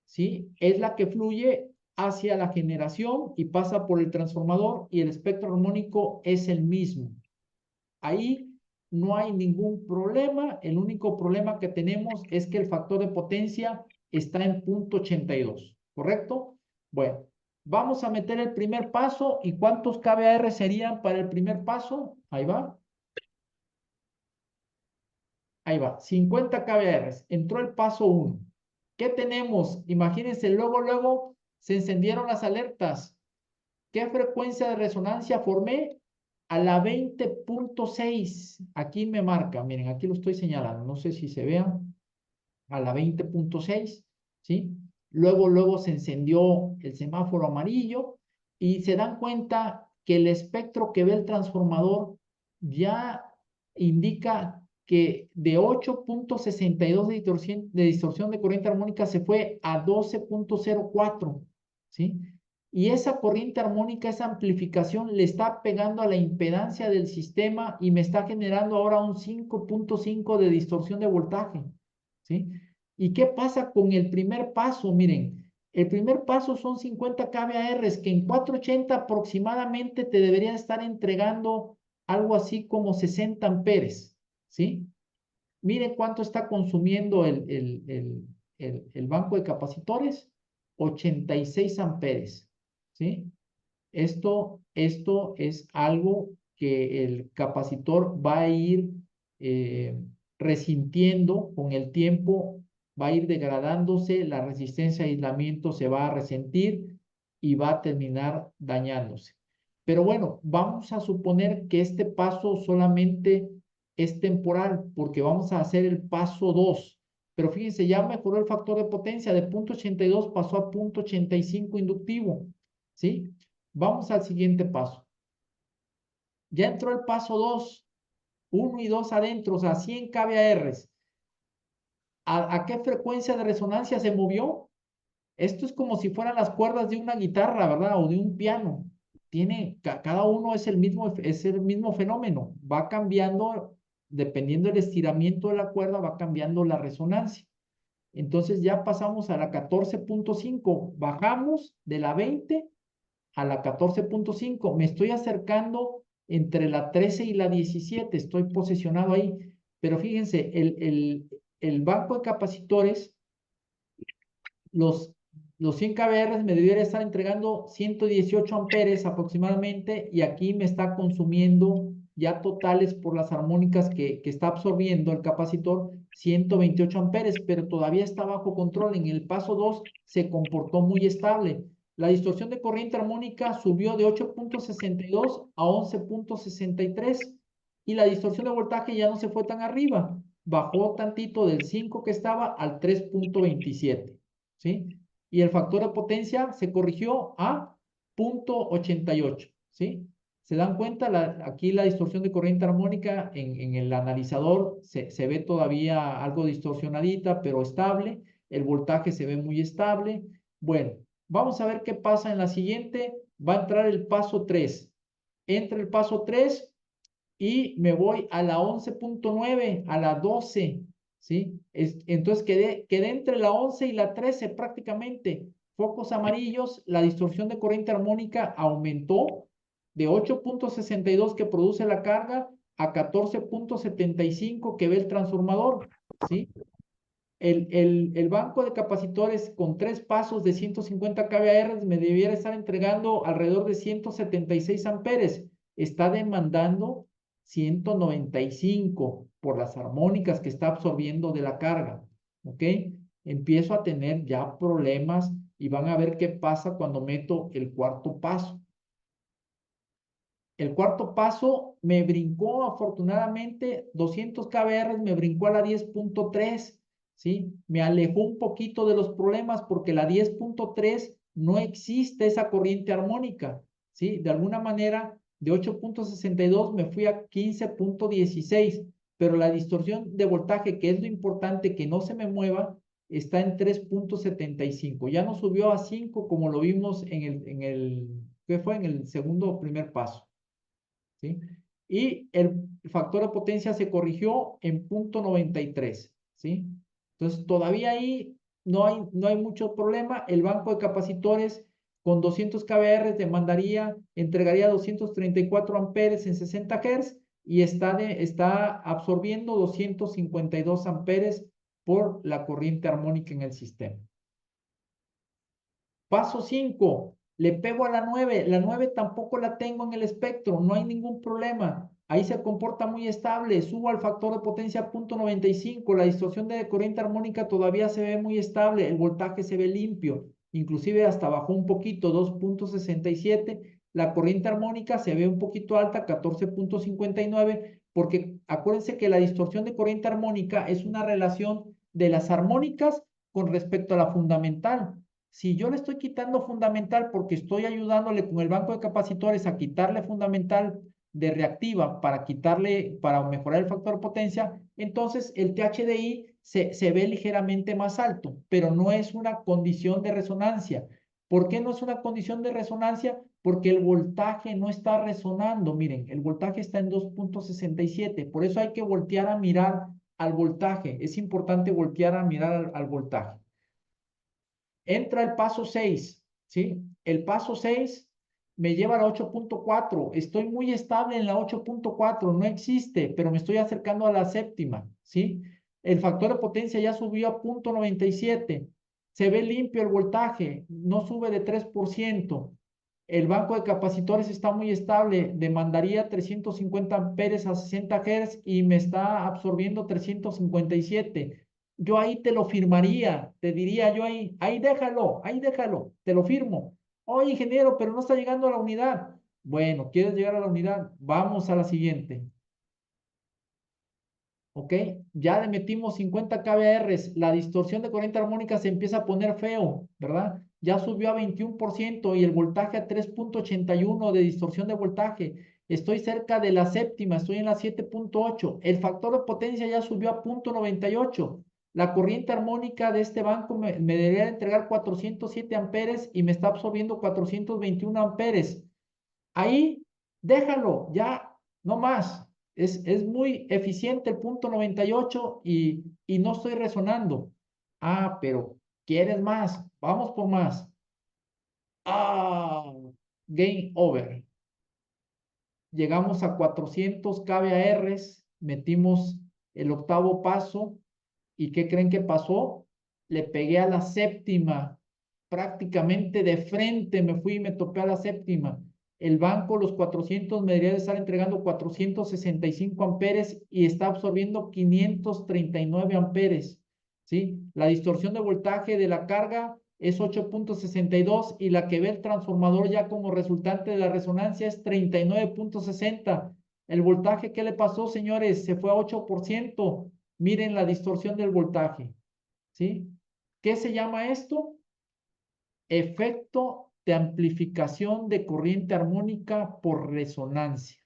¿sí? Es la que fluye hacia la generación y pasa por el transformador, y el espectro armónico es el mismo. Ahí no hay ningún problema. El único problema que tenemos es que el factor de potencia está en 0.82, ¿correcto? Bueno, vamos a meter el primer paso. ¿Y cuántos kVAR serían para el primer paso? Ahí va. Ahí va, 50 kVAR. Entró el paso 1. ¿Qué tenemos? Imagínense, luego se encendieron las alertas. ¿Qué frecuencia de resonancia formé? A la 20.6. Aquí me marca, miren, aquí lo estoy señalando, no sé si se vean, a la 20.6, ¿sí? Luego se encendió el semáforo amarillo y se dan cuenta que el espectro que ve el transformador ya indica que de 8.62 de distorsión de corriente armónica se fue a 12.04, ¿sí? Y esa corriente armónica, esa amplificación le está pegando a la impedancia del sistema y me está generando ahora un 5.5 de distorsión de voltaje, ¿sí? ¿Y qué pasa con el primer paso? Miren, el primer paso son 50 kVAR, que en 480 aproximadamente te debería estar entregando algo así como 60 amperes, ¿sí? Miren cuánto está consumiendo el banco de capacitores, 86 amperes, ¿sí? Esto es algo que el capacitor va a ir eh, resintiendo con el tiempo, va a ir degradándose, la resistencia a aislamiento se va a resentir y va a terminar dañándose. Pero bueno, vamos a suponer que este paso solamente es temporal, porque vamos a hacer el paso 2. Pero fíjense, ya mejoró el factor de potencia, de 0.82 pasó a 0.85 inductivo, ¿sí? Vamos al siguiente paso. Ya entró el paso 2, 1 y 2 adentro, o sea, 100 kVAR. ¿A qué frecuencia de resonancia se movió? Esto es como si fueran las cuerdas de una guitarra, ¿verdad? O de un piano. Cada uno es el mismo fenómeno. Va cambiando, dependiendo del estiramiento de la cuerda, va cambiando la resonancia. Entonces ya pasamos a la 14.5. Bajamos de la 20 a la 14.5. Me estoy acercando entre la 13 y la 17. Estoy posicionado ahí. Pero fíjense, el banco de capacitores, los, los 100 kVAR me debiera estar entregando 118 amperes aproximadamente y aquí me está consumiendo ya totales por las armónicas que está absorbiendo el capacitor 128 amperes, pero todavía está bajo control. En el paso 2 se comportó muy estable. La distorsión de corriente armónica subió de 8.62 a 11.63 y la distorsión de voltaje ya no se fue tan arriba, bajó tantito del 5 que estaba al 3.27. ¿Sí? Y el factor de potencia se corrigió a 0.88, ¿sí? ¿Se dan cuenta? Aquí la distorsión de corriente armónica en el analizador se ve todavía algo distorsionadita, pero estable. El voltaje se ve muy estable. Bueno, vamos a ver qué pasa en la siguiente. Va a entrar el paso 3. Entra el paso 3 y me voy a la 11.9, a la 12, ¿sí? Entonces quedé entre la 11 y la 13 prácticamente. Focos amarillos, la distorsión de corriente armónica aumentó de 8.62 que produce la carga a 14.75 que ve el transformador, ¿sí? El banco de capacitores con 3 pasos de 150 kVAR me debiera estar entregando alrededor de 176 amperes. Está demandando 195 por las armónicas que está absorbiendo de la carga. ¿Ok? Empiezo a tener ya problemas y van a ver qué pasa cuando meto el cuarto paso. El cuarto paso me brincó afortunadamente 200 kVAR, me brincó a la 10.3, ¿sí? Me alejó un poquito de los problemas porque la 10.3 no existe esa corriente armónica, ¿sí? De alguna manera, de 8.62 me fui a 15.16, pero la distorsión de voltaje, que es lo importante, que no se me mueva, está en 3.75. Ya no subió a 5 como lo vimos ¿qué fue? En el segundo o primer paso. ¿Sí? Y el factor de potencia se corrigió en 0.93, ¿sí? Entonces, todavía ahí no hay mucho problema. El banco de capacitores con 200 kVAR entregaría 234 amperes en 60 Hz y está absorbiendo 252 amperes por la corriente armónica en el sistema. Paso 5, le pego a la 9. La 9 tampoco la tengo en el espectro, no hay ningún problema. Ahí se comporta muy estable. Subo al factor de potencia 0.95. La distorsión de corriente armónica todavía se ve muy estable. El voltaje se ve limpio. Inclusive hasta bajó un poquito, 2.67. la corriente armónica se ve un poquito alta, 14.59, porque acuérdense que la distorsión de corriente armónica es una relación de las armónicas con respecto a la fundamental. Si yo le estoy quitando fundamental porque estoy ayudándole con el banco de capacitores a quitarle fundamental de reactiva para mejorar el factor de potencia, entonces el THDI se ve ligeramente más alto, pero no es una condición de resonancia. ¿Por qué no es una condición de resonancia? Porque el voltaje no está resonando. Miren, el voltaje está en 2.67. Por eso hay que voltear a mirar al voltaje. Es importante voltear a mirar al voltaje. Entra el paso 6, ¿sí? El paso 6 me lleva a la 8.4. Estoy muy estable en la 8.4. No existe, pero me estoy acercando a la séptima, ¿sí? El factor de potencia ya subió a 0.97. Se ve limpio el voltaje, no sube de 3%. El banco de capacitores está muy estable, demandaría 350 amperes a 60 Hz y me está absorbiendo 357. Yo ahí te lo firmaría, te diría yo ahí déjalo, te lo firmo. Oye, ingeniero, pero no está llegando a la unidad. Bueno, ¿quieres llegar a la unidad? Vamos a la siguiente. ¿Ok? Ya le metimos 50 kVAR, la distorsión de corriente armónica se empieza a poner feo, ¿verdad? Ya subió a 21% y el voltaje a 3.81 de distorsión de voltaje. Estoy cerca de la séptima, estoy en la 7.8. El factor de potencia ya subió a 0.98. La corriente armónica de este banco me debería entregar 407 amperes y me está absorbiendo 421 amperes. Ahí, déjalo, ya, no más. Es muy eficiente el 0.98 y no estoy resonando. Ah, pero ¿quieres más? Vamos por más. Ah, game over. Llegamos a 400 kVAR, metimos el octavo paso y ¿qué creen que pasó? Le pegué a la séptima, prácticamente de frente me fui y me topé a la séptima. El banco, los 400, me debería de estar entregando 465 amperes y está absorbiendo 539 amperes, ¿sí? La distorsión de voltaje de la carga es 8.62 y la que ve el transformador ya como resultante de la resonancia es 39.60. El voltaje, ¿qué le pasó, señores? Se fue a 8%. Miren la distorsión del voltaje, ¿sí? ¿Qué se llama esto? Efecto de amplificación de corriente armónica por resonancia.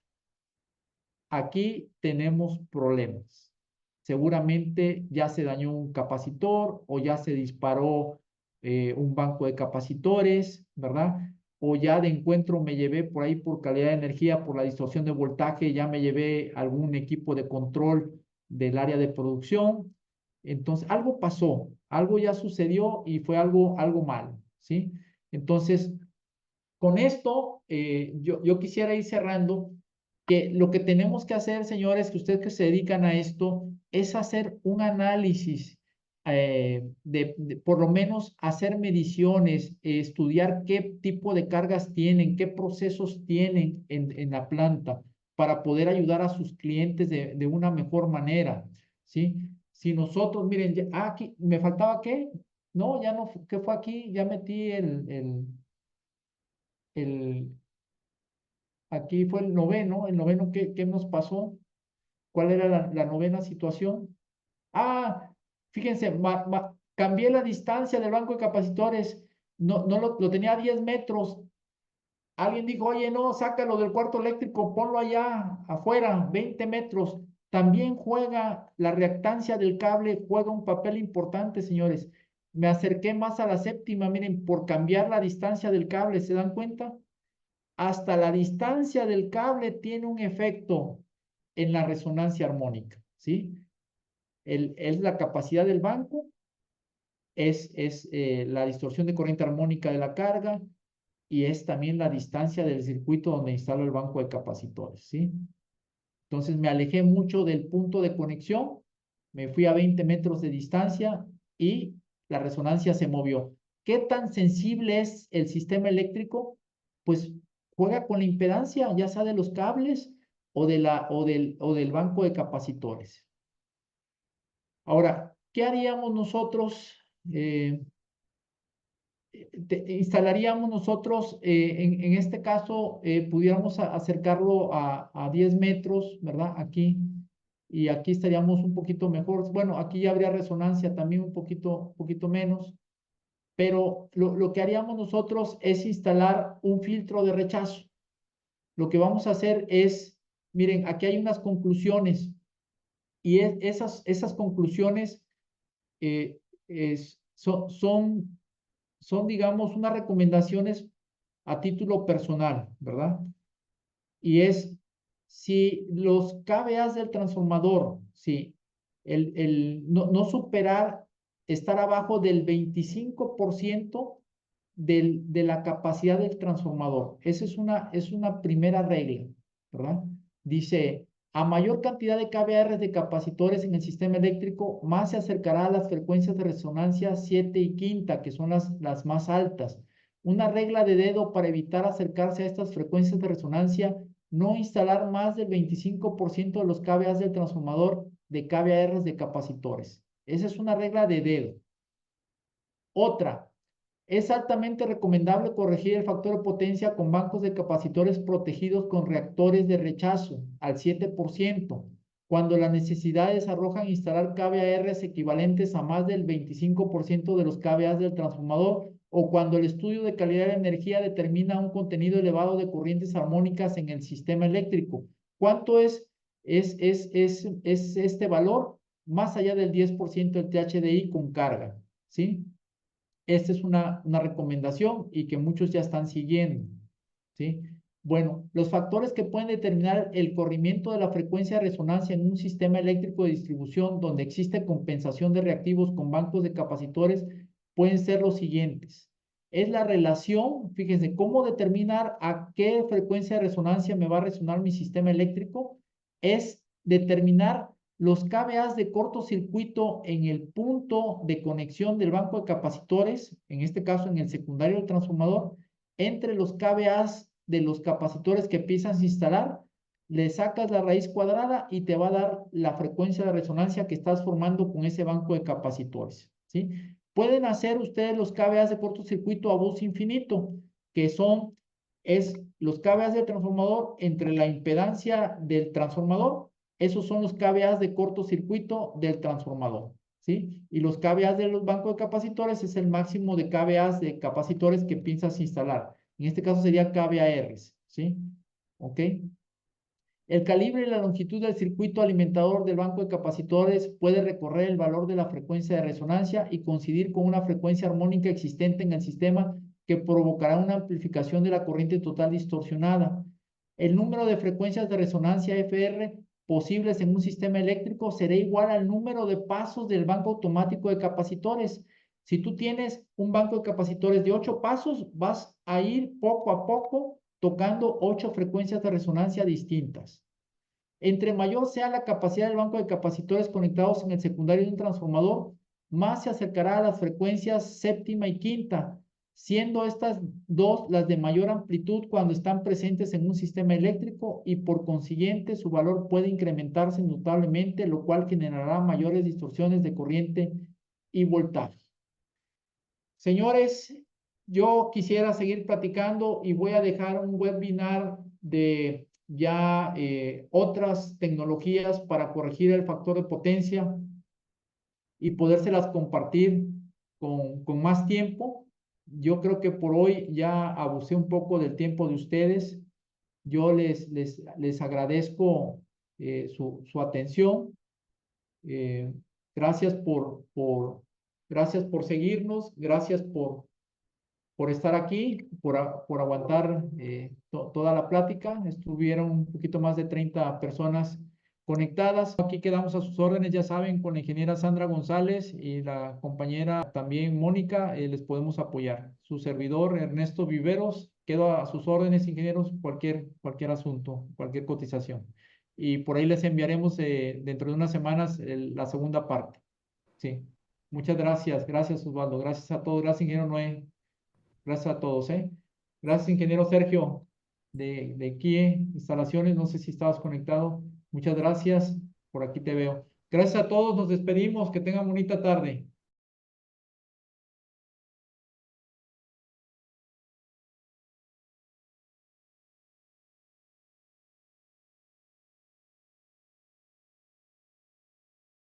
Aquí tenemos problemas. Seguramente ya se dañó un capacitor o ya se disparó un banco de capacitores, ¿verdad? O ya de encuentro me llevé por ahí por calidad de energía, por la distorsión de voltaje, ya me llevé algún equipo de control del área de producción. Entonces, algo pasó, algo ya sucedió y fue algo malo, ¿sí? Entonces, con esto, yo quisiera ir cerrando que lo que tenemos que hacer, señores, que ustedes que se dedican a esto, es hacer un análisis, por lo menos hacer mediciones, estudiar qué tipo de cargas tienen, qué procesos tienen en la planta para poder ayudar a sus clientes de una mejor manera, ¿sí? Si nosotros, miren, aquí, ¿me faltaba qué? No, ya no, ¿qué fue aquí? Ya metí el, aquí fue el noveno ¿qué nos pasó? ¿Cuál era la novena situación? Ah, fíjense, cambié la distancia del banco de capacitores, no lo tenía a 10 metros. Alguien dijo, oye, no, sácalo del cuarto eléctrico, ponlo allá afuera, 20 metros. También juega la reactancia del cable, juega un papel importante, señores. Me acerqué más a la séptima, miren, por cambiar la distancia del cable, ¿se dan cuenta? Hasta la distancia del cable tiene un efecto en la resonancia armónica, ¿sí? Es la capacidad del banco, es la distorsión de corriente armónica de la carga y es también la distancia del circuito donde instalo el banco de capacitores, ¿sí? Entonces me alejé mucho del punto de conexión, me fui a 20 metros de distancia y la resonancia se movió. ¿Qué tan sensible es el sistema eléctrico? Pues juega con la impedancia, ya sea de los cables o del banco de capacitores. Ahora, ¿qué haríamos nosotros instalaríamos nosotros, en este caso, pudiéramos acercarlo a 10 metros, ¿verdad? Aquí, y aquí estaríamos un poquito mejor. Bueno, aquí ya habría resonancia también un poquito menos, pero lo que haríamos nosotros es instalar un filtro de rechazo. Lo que vamos a hacer es, miren, aquí hay unas conclusiones, y esas conclusiones son, digamos, unas recomendaciones a título personal, ¿verdad? Y es si los KVAs del transformador, si no superar, estar abajo del 25% de la capacidad del transformador. Esa es una primera regla, ¿verdad? Dice, a mayor cantidad de kVAr de capacitores en el sistema eléctrico, más se acercará a las frecuencias de resonancia 7 y quinta, que son las más altas. Una regla de dedo para evitar acercarse a estas frecuencias de resonancia: no instalar más del 25% de los kVAs del transformador de kVAr de capacitores. Esa es una regla de dedo. Otra, es altamente recomendable corregir el factor de potencia con bancos de capacitores protegidos con reactores de rechazo al 7%, cuando las necesidades arrojan instalar kVArs equivalentes a más del 25% de los kVAs del transformador, o cuando el estudio de calidad de energía determina un contenido elevado de corrientes armónicas en el sistema eléctrico. ¿Cuánto es este valor? Más allá del 10% del THDI con carga, ¿sí? Esta es una recomendación y que muchos ya están siguiendo, ¿sí? Bueno, los factores que pueden determinar el corrimiento de la frecuencia de resonancia en un sistema eléctrico de distribución donde existe compensación de reactivos con bancos de capacitores pueden ser los siguientes. Es la relación, fíjense, cómo determinar a qué frecuencia de resonancia me va a resonar mi sistema eléctrico. Es determinar los kVAs de cortocircuito en el punto de conexión del banco de capacitores, en este caso en el secundario del transformador, entre los kVAs de los capacitores que empiezas a instalar, le sacas la raíz cuadrada y te va a dar la frecuencia de resonancia que estás formando con ese banco de capacitores, ¿sí? Pueden hacer ustedes los kVAs de cortocircuito a bus infinito, que es los kVAs del transformador entre la impedancia del transformador. Esos son los kVAs de cortocircuito del transformador, ¿sí? Y los kVAs de los bancos de capacitores es el máximo de kVAs de capacitores que piensas instalar. En este caso sería kVARs, ¿sí? ¿Ok? El calibre y la longitud del circuito alimentador del banco de capacitores puede recorrer el valor de la frecuencia de resonancia y coincidir con una frecuencia armónica existente en el sistema que provocará una amplificación de la corriente total distorsionada. El número de frecuencias de resonancia FR posibles en un sistema eléctrico será igual al número de pasos del banco automático de capacitores. Si tú tienes un banco de capacitores de 8 pasos, vas a ir poco a poco tocando 8 frecuencias de resonancia distintas. Entre mayor sea la capacidad del banco de capacitores conectados en el secundario de un transformador, más se acercará a las frecuencias séptima y quinta, siendo estas dos las de mayor amplitud cuando están presentes en un sistema eléctrico, y por consiguiente su valor puede incrementarse notablemente, lo cual generará mayores distorsiones de corriente y voltaje. Señores, yo quisiera seguir platicando y voy a dejar un webinar de ya otras tecnologías para corregir el factor de potencia y podérselas compartir con más tiempo. Yo creo que por hoy ya abusé un poco del tiempo de ustedes. Yo les agradezco su atención. Gracias gracias por seguirnos, gracias por estar aquí, por aguantar toda la plática. Estuvieron un poquito más de 30 personas conectadas. Aquí quedamos a sus órdenes, ya saben, con la ingeniera Sandra González y la compañera también Mónica, les podemos apoyar. Su servidor Ernesto Viveros, quedo a sus órdenes, ingenieros, cualquier asunto, cualquier cotización. Y por ahí les enviaremos dentro de unas semanas la segunda parte. Sí. Muchas gracias. Gracias, Osvaldo. Gracias a todos. Gracias, ingeniero Noé. Gracias a todos, ¿eh? Gracias, ingeniero Sergio, de Kie Instalaciones. No sé si estabas conectado. Muchas gracias. Por aquí te veo. Gracias a todos. Nos despedimos. Que tengan bonita tarde.